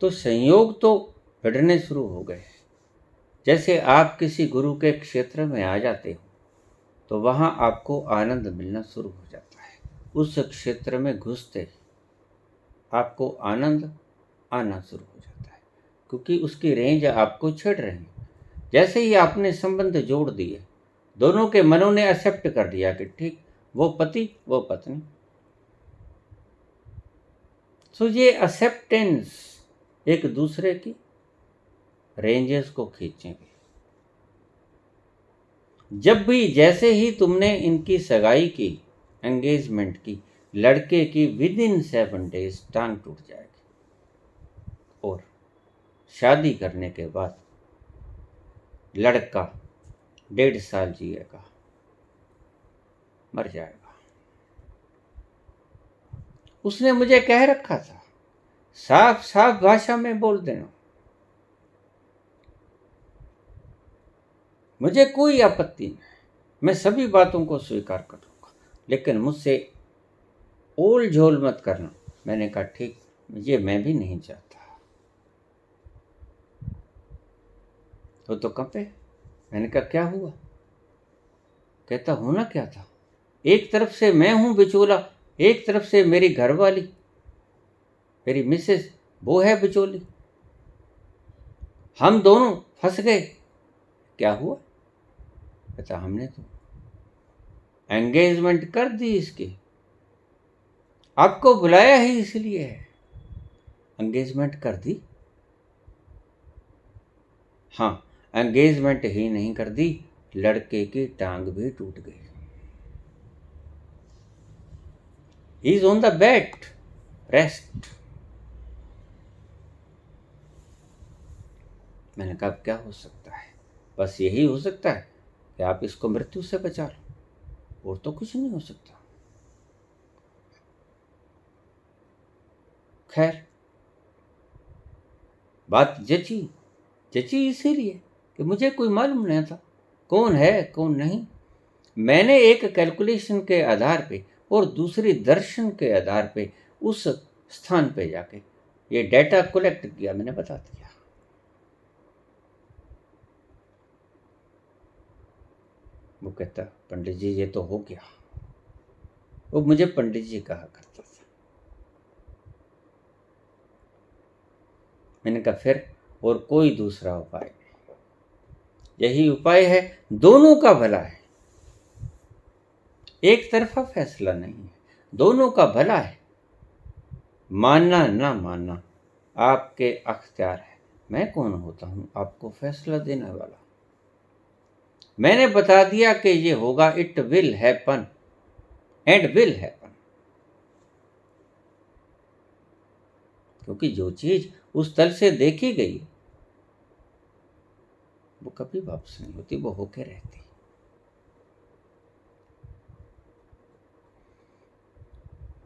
तो संयोग तो बढ़ने शुरू हो गए। जैसे आप किसी गुरु के क्षेत्र में आ जाते हो तो वहां आपको आनंद मिलना शुरू हो जाता है। उस क्षेत्र में घुसते ही आपको आनंद आना शुरू हो जाता है, क्योंकि उसकी रेंज आपको छेड़ रही है। जैसे ही आपने संबंध जोड़ दिए दोनों के मनों ने एक्सेप्ट कर दिया कि ठीक, वो पति वो पत्नी। तो ये एक्सेप्टेंस एक दूसरे की रेंजेस को खींचेंगे। जब भी जैसे ही तुमने इनकी सगाई की, एंगेजमेंट की, लड़के की विद इन 7 days टांग टूट जाएगी और शादी करने के बाद लड़का 1.5 साल जिएगा, मर जाएगा। उसने मुझे कह रखा था, साफ साफ भाषा में बोल देना, मुझे कोई आपत्ति नहीं, मैं सभी बातों को स्वीकार कर लूंगा, लेकिन मुझसे ओल झोल मत करना। मैंने कहा ठीक, ये मैं भी नहीं चाहता। तो कंपे। मैंने कहा क्या हुआ? कहता होना क्या था, एक तरफ से मैं हूं बिचौला, एक तरफ से मेरी घरवाली, मेरी मिसेस, वो है बिचौली, हम दोनों फंस गए। क्या हुआ? कहता हमने तो एंगेजमेंट कर दी इसकी, आपको बुलाया ही इसलिए है। एंगेजमेंट कर दी? हाँ, एंगेजमेंट ही नहीं कर दी, लड़के की टांग भी टूट गई। He is on the bed, rest. मैंने कहा क्या हो सकता है? बस यही हो सकता है कि आप इसको मृत्यु से बचा लो, और तो कुछ नहीं हो सकता। खैर, बात जची इसीलिए कि मुझे कोई मालूम नहीं था कौन है कौन नहीं। मैंने एक कैलकुलेशन के आधार पे और दूसरी दर्शन के आधार पे उस स्थान पे जाके ये डेटा कलेक्ट किया, मैंने बता दिया। वो कहता पंडित जी ये तो हो गया। वो मुझे पंडित जी कहा करता था। मैंने कहा फिर और कोई दूसरा उपाय नहीं, यही उपाय है, दोनों का भला है, एक तरफा फैसला नहीं है, दोनों का भला है। मानना ना मानना आपके अख्तियार है, मैं कौन होता हूं आपको फैसला देने वाला। मैंने बता दिया कि ये होगा, it will happen and will happen, क्योंकि जो चीज उस तल से देखी गई वो कभी वापस नहीं होती, वो होके रहती।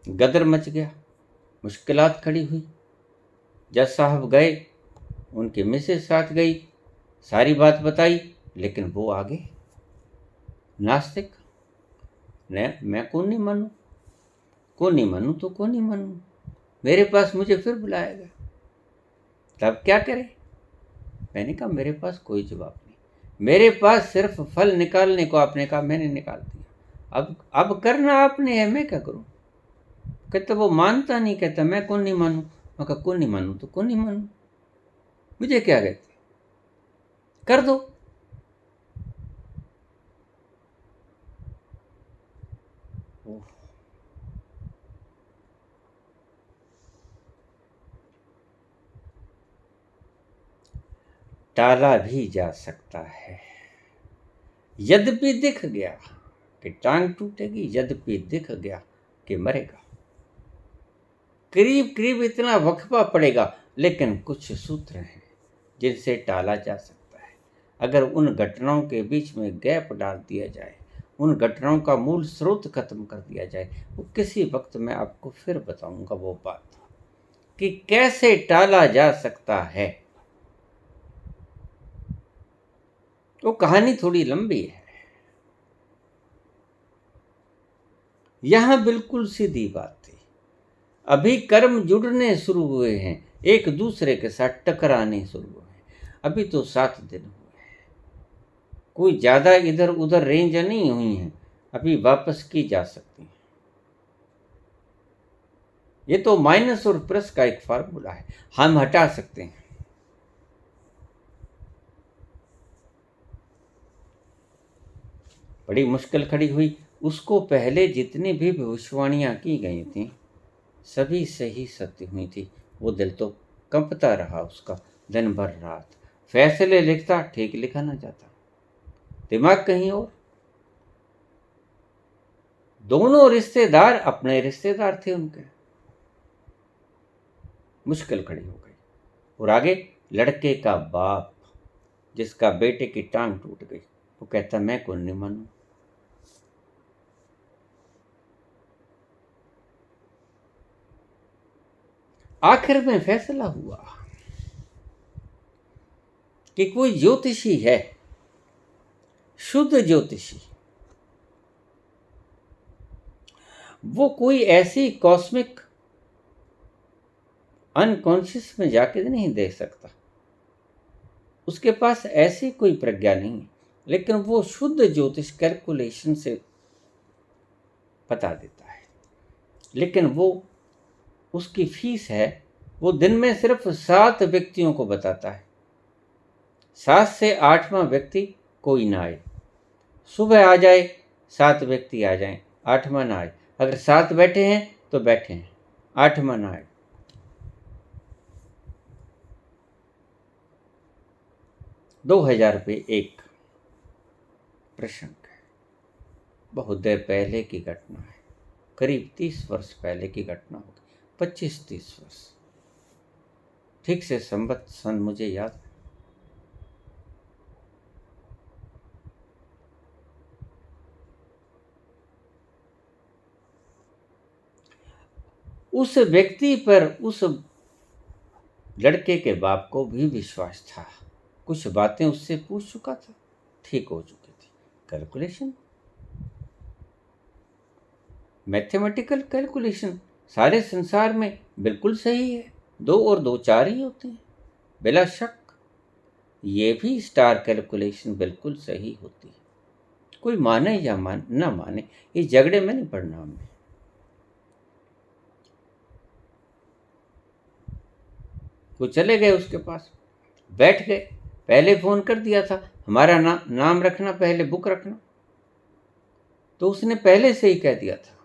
गदर मच गया, मुश्किलात खड़ी हुई। जज साहब गए, उनकी मिसेस साथ गई, सारी बात बताई, लेकिन वो आगे नास्तिक। मैं कौन नहीं मानूं, कौन नहीं मानूं तो कौन नहीं मानूं, मेरे पास मुझे फिर बुलाया गया, तब क्या करें? मैंने कहा मेरे पास कोई जवाब नहीं, मेरे पास सिर्फ फल निकालने को आपने कहा, मैंने निकाल दिया, अब करना आपने है, मैं क्या करूं? कहता वो मानता नहीं, कहता मैं कौन नहीं मानूं। मैं कहा कौन नहीं मानूं तो कौन नहीं मानूं, मुझे क्या कहते, कर दो। टाला भी जा सकता है, यद्यपि दिख गया कि टांग टूटेगी, यद्यपि दिख गया कि मरेगा, करीब करीब इतना वक्फा पड़ेगा, लेकिन कुछ सूत्र हैं जिनसे टाला जा सकता है। अगर उन घटनाओं के बीच में गैप डाल दिया जाए, उन घटनाओं का मूल स्रोत खत्म कर दिया जाए, वो किसी वक्त मैं आपको फिर बताऊंगा वो बात कि कैसे टाला जा सकता है। वो कहानी थोड़ी लंबी है, यहां बिल्कुल सीधी बात थी। अभी कर्म जुड़ने शुरू हुए हैं, एक दूसरे के साथ टकराने शुरू हुए हैं, अभी तो 7 दिन हुए हैं, कोई ज्यादा इधर उधर रेंज नहीं हुई है, अभी वापस की जा सकती है। ये तो माइनस और प्लस का एक फार्मूला है, हम हटा सकते हैं। बड़ी मुश्किल खड़ी हुई। उसको पहले जितनी भी भविष्यवाणियाँ की गई थीं सभी सही सत्य हुई थी। वो दिल तो कंपता रहा उसका दिन भर रात। फैसले लिखता, ठीक लिखा न जाता, दिमाग कहीं और। दोनों रिश्तेदार अपने रिश्तेदार थे उनके। मुश्किल खड़ी हो गई। और आगे लड़के का बाप, जिसका बेटे की टांग टूट गई, वो कहता मैं कौन नहीं मानू। आखिर में फैसला हुआ कि कोई ज्योतिषी है, शुद्ध ज्योतिषी, वो कोई ऐसी कॉस्मिक अनकॉन्शियस में जाके नहीं देख सकता, उसके पास ऐसी कोई प्रज्ञा नहीं है, लेकिन वो शुद्ध ज्योतिष कैलकुलेशन से बता देता है। लेकिन वो, उसकी फीस है, वो दिन में सिर्फ 7 व्यक्तियों को बताता है। 7 से 8वां व्यक्ति कोई ना आए। सुबह आ जाए, 7 व्यक्ति आ जाएं, 8वां ना आए। अगर 7 बैठे हैं तो बैठे हैं, 8वां ना आए। ₹2000 एक प्रसंग है। बहुत देर पहले की घटना है, करीब 30 वर्ष पहले की घटना होगी, 25-30 वर्ष। ठीक से संवत सन मुझे याद है। उस व्यक्ति पर उस लड़के के बाप को भी विश्वास था। कुछ बातें उससे पूछ चुका था, ठीक हो चुकी थी। कैलकुलेशन, मैथमेटिकल कैलकुलेशन सारे संसार में बिल्कुल सही है। 2 और 2 4 ही होते हैं, बिला शक। ये भी स्टार कैलकुलेशन बिल्कुल सही होती है। कोई माने या ना माने, इस झगड़े में नहीं पड़ना हमने। वो चले गए उसके पास, बैठ गए। पहले फ़ोन कर दिया था, हमारा नाम रखना, पहले बुक रखना। तो उसने पहले से ही कह दिया था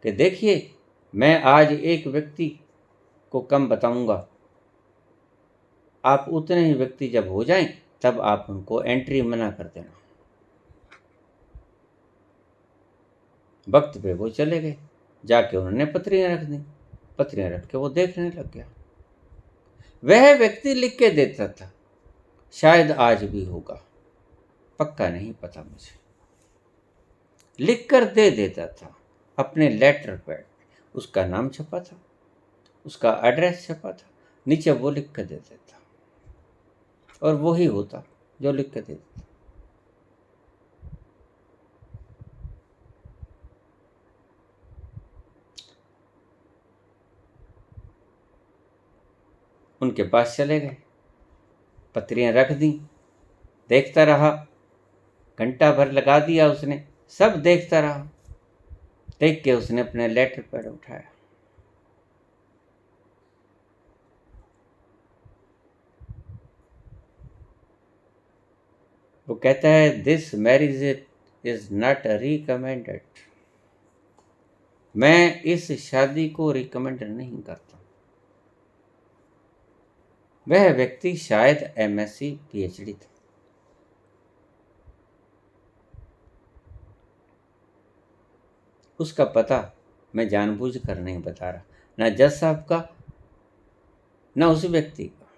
कि देखिए, मैं आज एक व्यक्ति को कम बताऊंगा, आप उतने ही व्यक्ति जब हो जाएं तब आप उनको एंट्री मना कर देना। वक्त पे वो चले गए, जाके उन्होंने पत्रियां रख दी। पत्रियां रख के वो देखने लग गया। वह व्यक्ति लिख के देता था, शायद आज भी होगा, पक्का नहीं पता मुझे। लिख कर दे देता था अपने लेटर पैड, उसका नाम छपा था, उसका एड्रेस छपा था, नीचे वो लिख कर दे देता, और वो ही होता जो लिख कर दे देता। उनके पास चले गए, पत्रियां रख दी, देखता रहा। घंटा भर लगा दिया उसने, सब देखता रहा। देख के उसने अपने लेटर पैड उठाया। वो कहता है, this marriage is not recommended. मैं इस शादी को रिकमेंड नहीं करता। वह व्यक्ति शायद MSc PhD था। उसका पता मैं जानबूझकर नहीं बता रहा, ना जज साहब का, ना उस व्यक्ति का,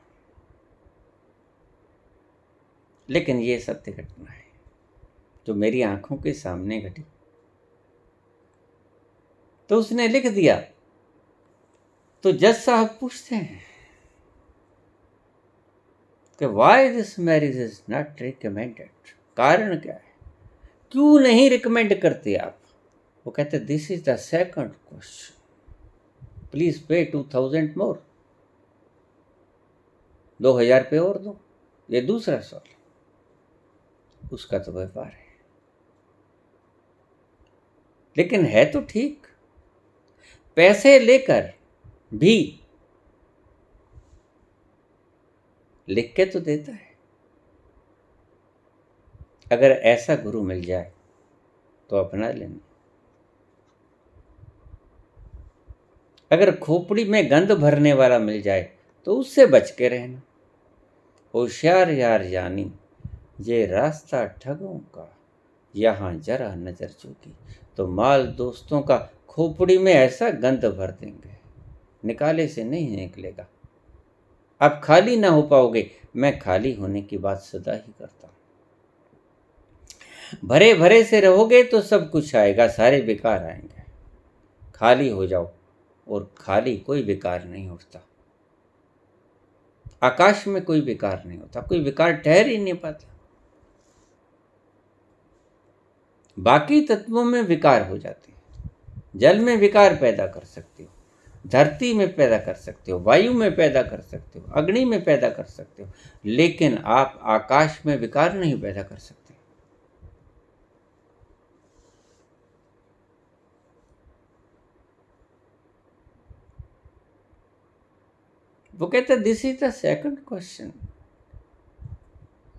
लेकिन ये सत्य घटना है जो मेरी आंखों के सामने घटी। तो उसने लिख दिया। तो जज साहब पूछते हैं कि why this marriage is not recommended, कारण क्या है, क्यों नहीं रिकमेंड करते आप। वो कहते, this is the second question, please pay 2000 मोर, 2000 और दो। ये दूसरा सवाल। उसका तो व्यापार है, लेकिन है तो ठीक। पैसे लेकर भी लिख के तो देता है। अगर ऐसा गुरु मिल जाए तो अपना लेना। अगर खोपड़ी में गंद भरने वाला मिल जाए तो उससे बच के रहना। होशियार यार जानी ये रास्ता ठगों का, यहाँ जरा नजर चूकी तो माल दोस्तों का। खोपड़ी में ऐसा गंद भर देंगे निकाले से नहीं निकलेगा। आप खाली ना हो पाओगे, मैं खाली होने की बात सदा ही करता हूं। भरे भरे से रहोगे तो सब कुछ आएगा, सारे बेकार आएंगे। खाली हो जाओ, और खाली कोई बेकार नहीं होता। आकाश में कोई बेकार नहीं होता, कोई बेकार ठहर ही नहीं पाता। बाकी तत्वों में विकार हो जाते हैं। जल में विकार पैदा कर सकते हो, धरती में पैदा कर सकते हो, वायु में पैदा कर सकते हो, अग्नि में पैदा कर सकते हो, लेकिन आप आकाश में विकार नहीं पैदा कर सकते। वो कहते this is the second question,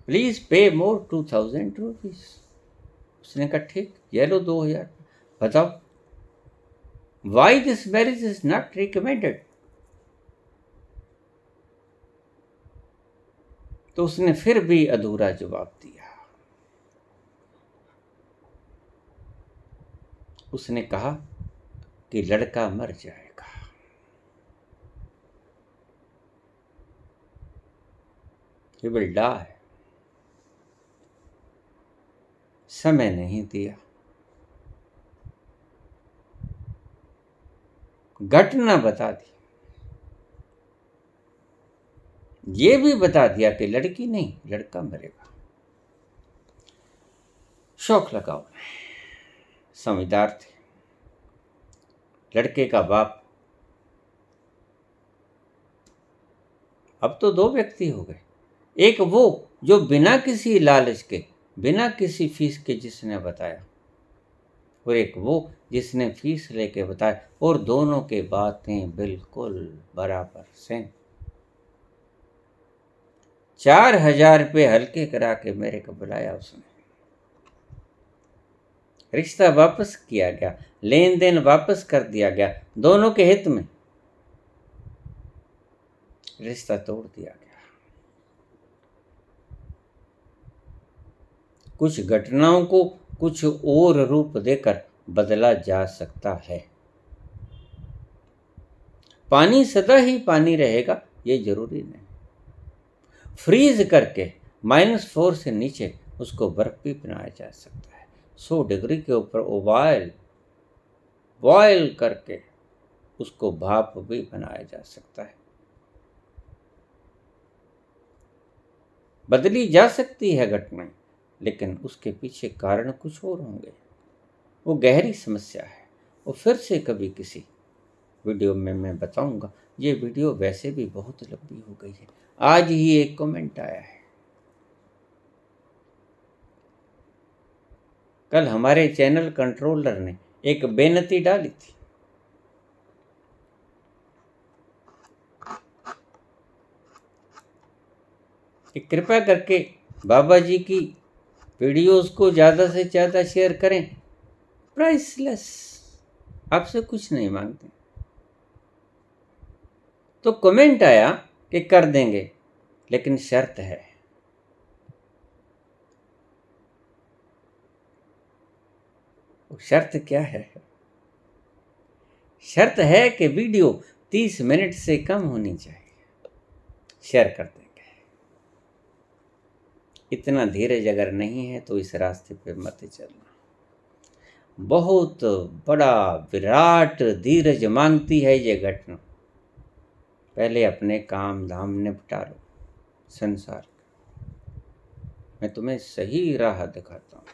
please pay more 2000 rupees. उसने कहा ठीक, ये लो 2000, बताओ why this marriage is not recommended. तो उसने फिर भी अधूरा जवाब दिया। उसने कहा कि लड़का मर जाएगा। He will die। समय नहीं दिया, घटना बता दी, ये भी बता दिया कि लड़की नहीं लड़का मरेगा। शौक लगा उन्हें, समझदार थे। लड़के का बाप। अब तो दो व्यक्ति हो गए, एक वो जो बिना किसी लालच के, बिना किसी फीस के जिसने बताया, और एक वो जिसने फीस लेके बताया, और दोनों के बातें बिल्कुल बराबर सेम। 4000 रुपये हल्के करा के मेरे को बुलाया उसने। रिश्ता वापस किया गया, लेन देन वापस कर दिया गया, दोनों के हित में रिश्ता तोड़ दिया गया। कुछ घटनाओं को कुछ और रूप देकर बदला जा सकता है। पानी सदा ही पानी रहेगा ये जरूरी नहीं। फ्रीज करके -4 से नीचे उसको बर्फ भी बनाया जा सकता है। 100 डिग्री के ऊपर बॉयल करके उसको भाप भी बनाया जा सकता है। बदली जा सकती है घटनाएं, लेकिन उसके पीछे कारण कुछ और होंगे। वो गहरी समस्या है, वो फिर से कभी किसी वीडियो में मैं बताऊंगा। ये वीडियो वैसे भी बहुत लंबी हो गई है। आज ही एक कमेंट आया है। कल हमारे चैनल कंट्रोलर ने एक बेनती डाली थी। कि कृपया करके बाबा जी की वीडियोस को ज़्यादा से ज़्यादा शेयर करें। प्राइसलेस, आपसे कुछ नहीं मांगते। तो कमेंट आया कि कर देंगे, लेकिन शर्त है। शर्त क्या है? शर्त है कि वीडियो 30 मिनट से कम होनी चाहिए। शेयर कर देंगे। इतना धीरज अगर नहीं है तो इस रास्ते पे मत चलना। बहुत बड़ा विराट धीरज मांगती है ये घटना। पहले अपने काम धाम निपटा लो संसार। मैं तुम्हें सही राह दिखाता हूँ,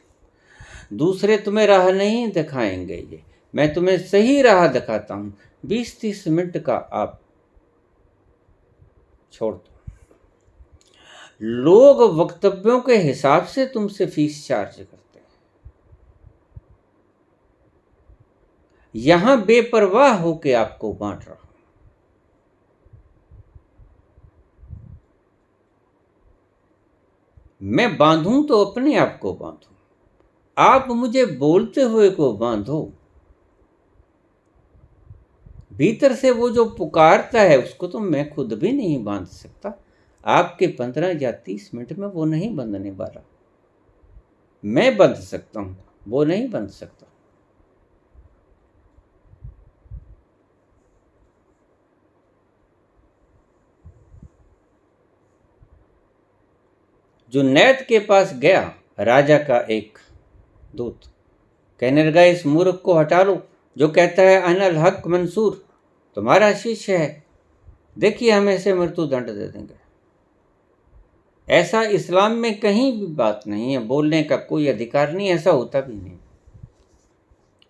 दूसरे तुम्हें राह नहीं दिखाएंगे। ये मैं तुम्हें सही राह दिखाता हूँ। 20-30 मिनट का आप छोड़ दो। लोग वक्तव्यों के हिसाब से तुमसे फीस चार्ज करते हैं। यहां बेपरवाह होके आपको बांट रहा हूं। मैं बांधूं तो अपने आप को बांधूं, आप मुझे बोलते हुए को बांधो, भीतर से वो जो पुकारता है उसको तो मैं खुद भी नहीं बांध सकता। आपके 15 या 30 मिनट में वो नहीं बंधने वाला। मैं बंध सकता हूं, वो नहीं बंध सकता। जुनैद के पास गया राजा का एक दूत, कहने लगा इस मूर्ख को हटा लो जो कहता है अनल हक मंसूर, तुम्हारा शिष्य है, देखिए हम ऐसे मृत्यु दंड दे देंगे। ऐसा इस्लाम में कहीं भी बात नहीं है, बोलने का कोई अधिकार नहीं, ऐसा होता भी नहीं।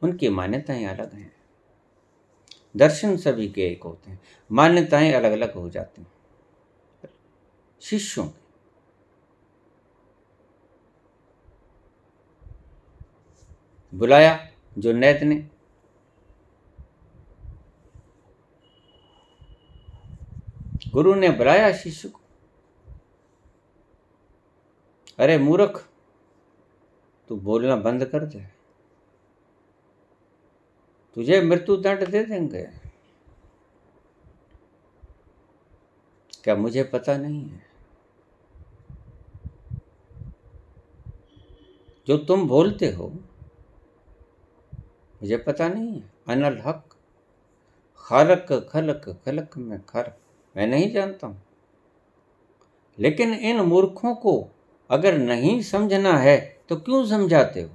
उनकी मान्यताएं अलग हैं, दर्शन सभी के एक होते हैं, मान्यताएं अलग अलग हो जाती हैं शिष्यों। बुलाया जुनैद ने, गुरु ने बुलाया शिष्य को, अरे मूर्ख तू बोलना बंद कर दे, तुझे मृत्यु दंड दे देंगे। क्या मुझे पता नहीं है? जो तुम बोलते हो मुझे पता नहीं है। अनल हक, खालक खलक खलक में खलक, मैं नहीं जानता हूं। लेकिन इन मूर्खों को अगर नहीं समझना है तो क्यों समझाते हो?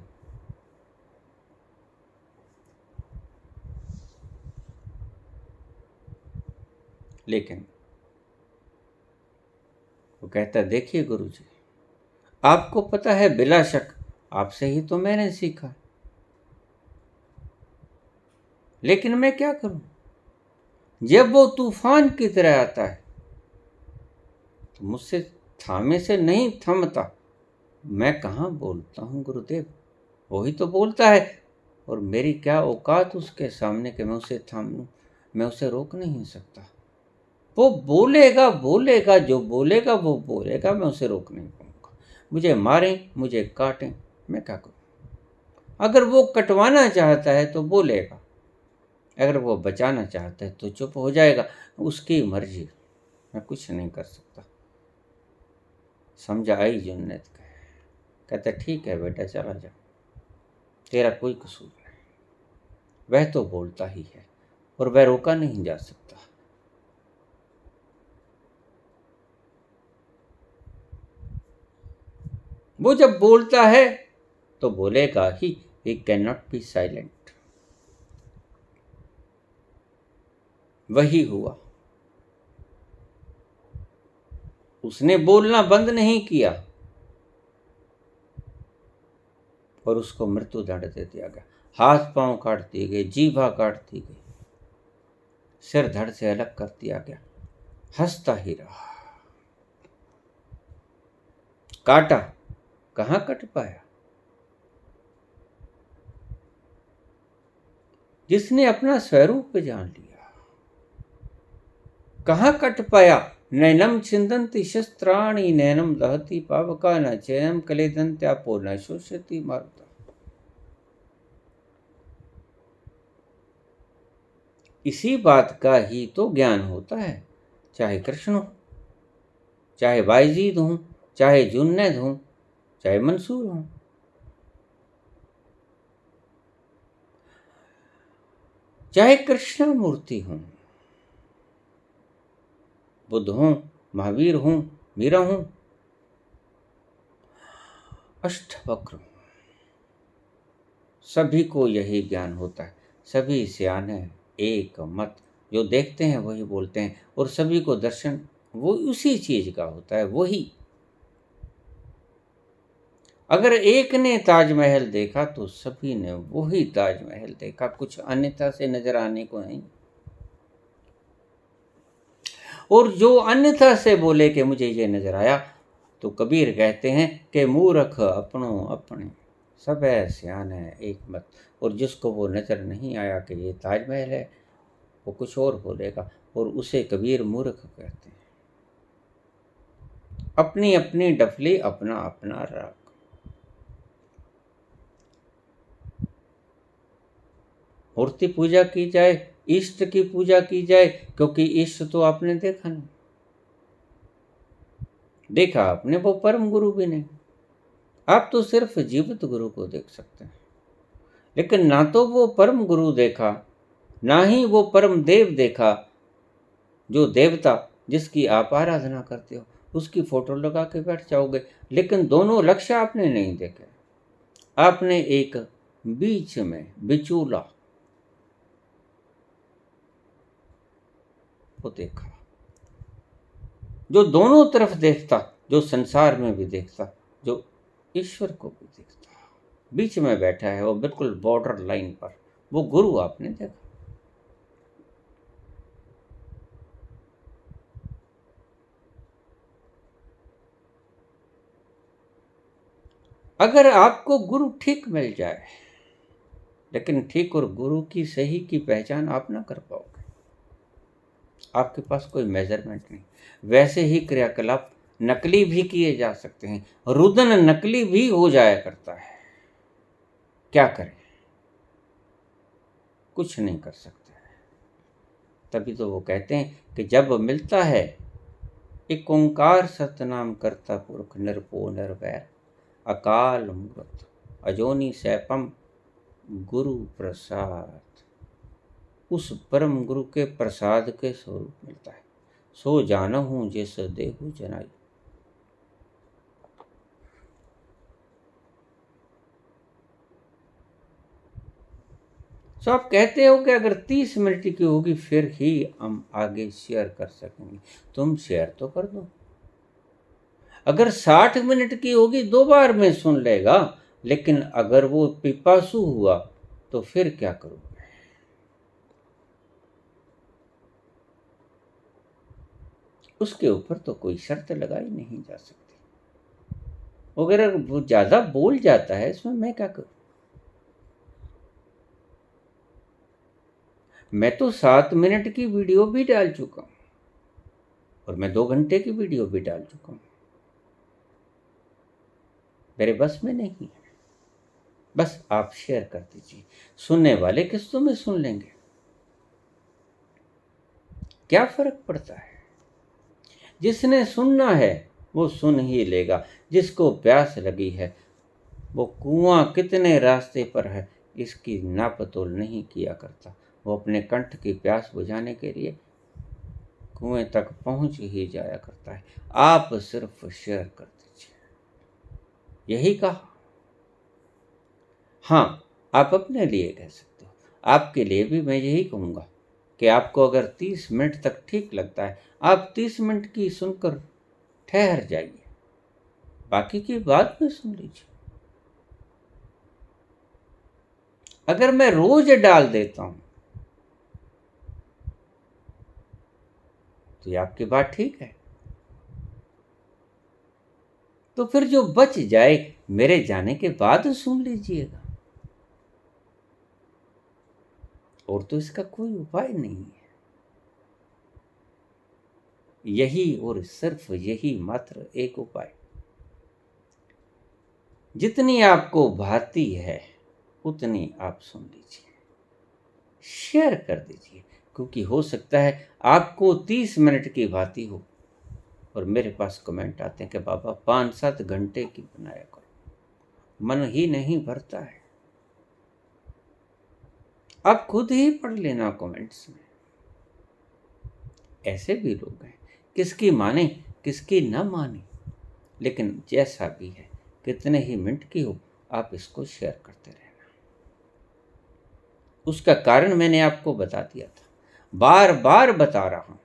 लेकिन वो कहता देखिए गुरुजी, आपको पता है बिला शक आपसे ही तो मैंने सीखा, लेकिन मैं क्या करूं? जब वो तूफान की तरह आता है तो मुझसे थामे से नहीं थमता। मैं कहाँ बोलता हूँ गुरुदेव, वही तो बोलता है, और मेरी क्या औकात उसके सामने कि मैं उसे थाम लूं? मैं उसे रोक नहीं सकता। वो बोलेगा बोलेगा, जो बोलेगा वो बोलेगा, मैं उसे रोक नहीं पाऊंगा। मुझे मारें, मुझे काटें, मैं क्या करूं? अगर वो कटवाना चाहता है तो बोलेगा, अगर वो बचाना चाहता है तो चुप हो जाएगा, उसकी मर्जी, मैं कुछ नहीं कर सकता। समझा आई जुन्नत का। कहता ठीक है बेटा चला जा, तेरा कोई कसूर नहीं, वह तो बोलता ही है और वह रोका नहीं जा सकता। वो जब बोलता है तो बोलेगा ही, he cannot be silent। वही हुआ, उसने बोलना बंद नहीं किया और उसको मृत्यु दंड दे दिया गया। हाथ पांव काट दिए गए, जीभा काट दी गई, सिर धड़ से अलग कर दिया गया, हंसता ही रहा। काटा, कहां कट पाया? जिसने अपना स्वरूप जान लिया, कहां कट पाया? नैनम छिंदन्ति शस्त्राणि नैनम दहति पावका न चैनम कलेदन्त्यापो न शोषयति मारुता। इसी बात का ही तो ज्ञान होता है, चाहे कृष्ण हो, चाहे बायजीद हो, चाहे जुन्नैद हो, चाहे मंसूर हो। चाहे कृष्ण मूर्ति हो, बुद्ध हो, महावीर हो, मीरा हो, अष्टवक्र हो, सभी को यही ज्ञान होता है। सभी सियाने एक मत, जो देखते हैं वही बोलते हैं, और सभी को दर्शन वो उसी चीज का होता है। वही, अगर एक ने ताजमहल देखा तो सभी ने वही ताजमहल देखा, कुछ अन्यथा से नजर आने को नहीं। और जो अन्यथा से बोले कि मुझे ये नजर आया, तो कबीर कहते हैं कि मूर्ख अपनों अपने, सब है सियान है एक मत। और जिसको वो नजर नहीं आया कि ये ताजमहल है, वो कुछ और बोलेगा, और उसे कबीर मूर्ख कहते हैं। अपनी अपनी डफली, अपना अपना राग। मूर्ति पूजा की जाए, इष्ट की पूजा की जाए, क्योंकि इष्ट तो आपने देखा नहीं, देखा आपने वो परम गुरु भी नहीं। आप तो सिर्फ जीवित गुरु को देख सकते हैं, लेकिन ना तो वो परम गुरु देखा, ना ही वो परम देव देखा। जो देवता जिसकी आप आराधना करते हो उसकी फोटो लगा के बैठ जाओगे, लेकिन दोनों लक्ष्य आपने नहीं देखे। आपने एक बीच में बिचूला को देखा, जो दोनों तरफ देखता, जो संसार में भी देखता, जो ईश्वर को भी देखता, बीच में बैठा है वो बिल्कुल बॉर्डर लाइन पर, वो गुरु आपने देखा। अगर आपको गुरु ठीक मिल जाए, लेकिन ठीक और गुरु की सही की पहचान आप ना कर पाओगे, आपके पास कोई मेजरमेंट नहीं। वैसे ही क्रियाकलाप नकली भी किए जा सकते हैं, रुदन नकली भी हो जाया करता है, क्या करें, कुछ नहीं कर सकते। तभी तो वो कहते हैं कि जब मिलता है एक ओंकार सतनाम करता पुरख निरपो निर्वैर अकाल मूर्त अजोनी सैपम गुरु प्रसाद। उस परम गुरु के प्रसाद के स्वरूप मिलता है। सो जानहूं जिस देहु जनाई। सो आप कहते हो कि अगर 30 मिनट की होगी फिर ही हम आगे शेयर कर सकेंगे। तुम शेयर तो कर दो। अगर 60 मिनट की होगी 2 बार में सुन लेगा, लेकिन अगर वो पिपासु हुआ तो फिर क्या करोगे? उसके ऊपर तो कोई शर्त लगाई नहीं जा सकती। अगर वो ज्यादा बोल जाता है इसमें मैं क्या करूं? मैं तो 7 मिनट की वीडियो भी डाल चुका हूं और मैं 2 घंटे की वीडियो भी डाल चुका हूं। मेरे बस में नहीं है। बस आप शेयर कर दीजिए, सुनने वाले किस्तों में सुन लेंगे, क्या फर्क पड़ता है? जिसने सुनना है वो सुन ही लेगा। जिसको प्यास लगी है, वो कुआं कितने रास्ते पर है इसकी नापतोल नहीं किया करता। वो अपने कंठ की प्यास बुझाने के लिए कुएं तक पहुंच ही जाया करता है। आप सिर्फ शेयर कर दीजिए, यही कहा। हाँ, आप अपने लिए कह सकते हो। आपके लिए भी मैं यही कहूँगा कि आपको अगर 30 मिनट तक ठीक लगता है, आप 30 मिनट की सुनकर ठहर जाइए, बाकी की बात में सुन लीजिए। अगर मैं रोज डाल देता हूं तो ये आपकी बात ठीक है, तो फिर जो बच जाए मेरे जाने के बाद सुन लीजिएगा। और तो इसका कोई उपाय नहीं है। यही और सिर्फ यही मात्र एक उपाय। जितनी आपको भाती है उतनी आप सुन लीजिए, शेयर कर दीजिए, क्योंकि हो सकता है आपको 30 मिनट की भाती हो और मेरे पास कमेंट आते हैं कि बाबा 5-7 घंटे की बनाया करो, मन ही नहीं भरता है। आप खुद ही पढ़ लेना कमेंट्स में। ऐसे भी लोग हैं, किसकी माने किसकी न माने, लेकिन जैसा भी है, कितने ही मिनट की हो, आप इसको शेयर करते रहना। उसका कारण मैंने आपको बता दिया था, बार बार बता रहा हूं,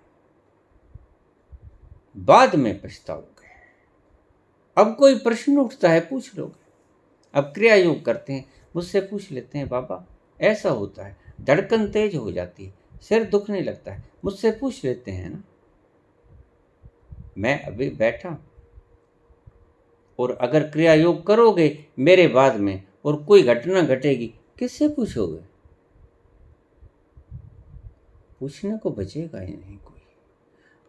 बाद में पछताओगे। अब कोई प्रश्न उठता है पूछ लोगे। अब क्रिया योग करते हैं, मुझसे पूछ लेते हैं बाबा ऐसा होता है, धड़कन तेज हो जाती है, सिर दुखने लगता है, मुझसे पूछ लेते हैं ना। मैं अभी बैठा और अगर क्रिया योग करोगे मेरे बाद में और कोई घटना घटेगी, किससे पूछोगे? पूछने को बचेगा ही नहीं कोई।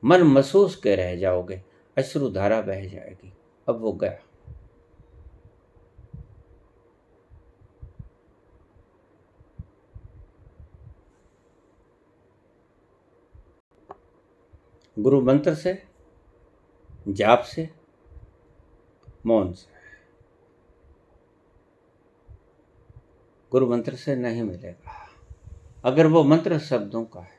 मन महसूस के रह जाओगे, अश्रुधारा बह जाएगी। अब वो गया। गुरु मंत्र से, जाप से, मौन से। गुरु मंत्र से नहीं मिलेगा अगर वो मंत्र शब्दों का है।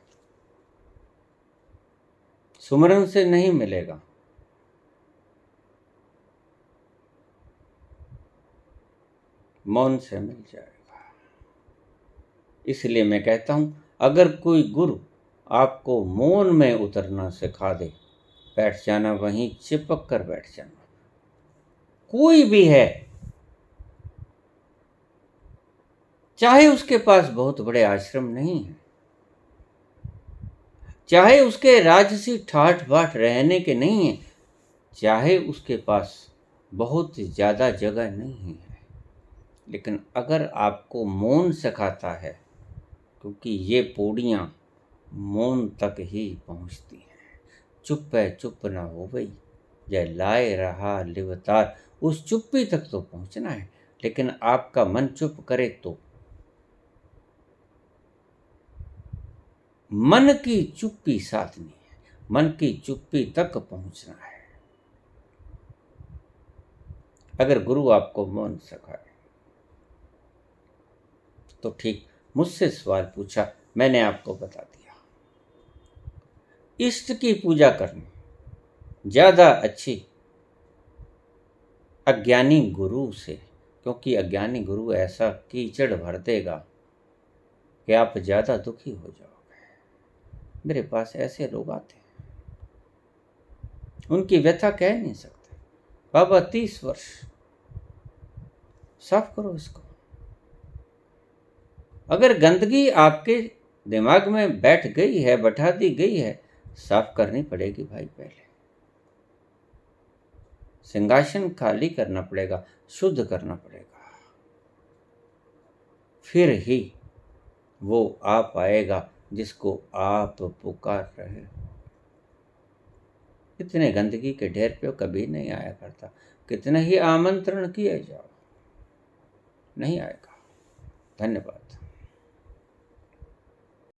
सुमरन से नहीं मिलेगा। मौन से मिल जाएगा। इसलिए मैं कहता हूं, अगर कोई गुरु आपको मौन में उतरना सिखा दे, बैठ जाना, वहीं चिपक कर बैठ जाना। कोई भी है, चाहे उसके पास बहुत बड़े आश्रम नहीं है, चाहे उसके राजसी ठाठ बाट रहने के नहीं है, चाहे उसके पास बहुत ज़्यादा जगह नहीं है, लेकिन अगर आपको मौन सिखाता है, क्योंकि ये पौड़ियाँ मौन तक ही पहुँचती हैं। चुप है चुप ना हो गई, जय लाए रहा लिवतार। उस चुप्पी तक तो पहुँचना है, लेकिन आपका मन चुप करे तो। मन की चुप्पी साधनी है, मन की चुप्पी तक पहुँचना है। अगर गुरु आपको मौन सिखाए तो ठीक। मुझसे सवाल पूछा, मैंने आपको बता दिया। इष्ट की पूजा करनी ज़्यादा अच्छी अज्ञानी गुरु से, क्योंकि अज्ञानी गुरु ऐसा कीचड़ भर देगा कि आप ज़्यादा दुखी हो जाओगे। मेरे पास ऐसे लोग आते हैं, उनकी व्यथा कह नहीं सकते। बाबा 30 वर्ष, साफ करो इसको। अगर गंदगी आपके दिमाग में बैठ गई है, बैठा दी गई है, साफ करनी पड़ेगी भाई। पहले सिंहासन खाली करना पड़ेगा, शुद्ध करना पड़ेगा, फिर ही वो आ पाएगा जिसको आप पुकार रहे हो। इतने गंदगी के ढेर पे कभी नहीं आया करता। कितने ही आमंत्रण किए जाओ, नहीं आएगा। धन्यवाद।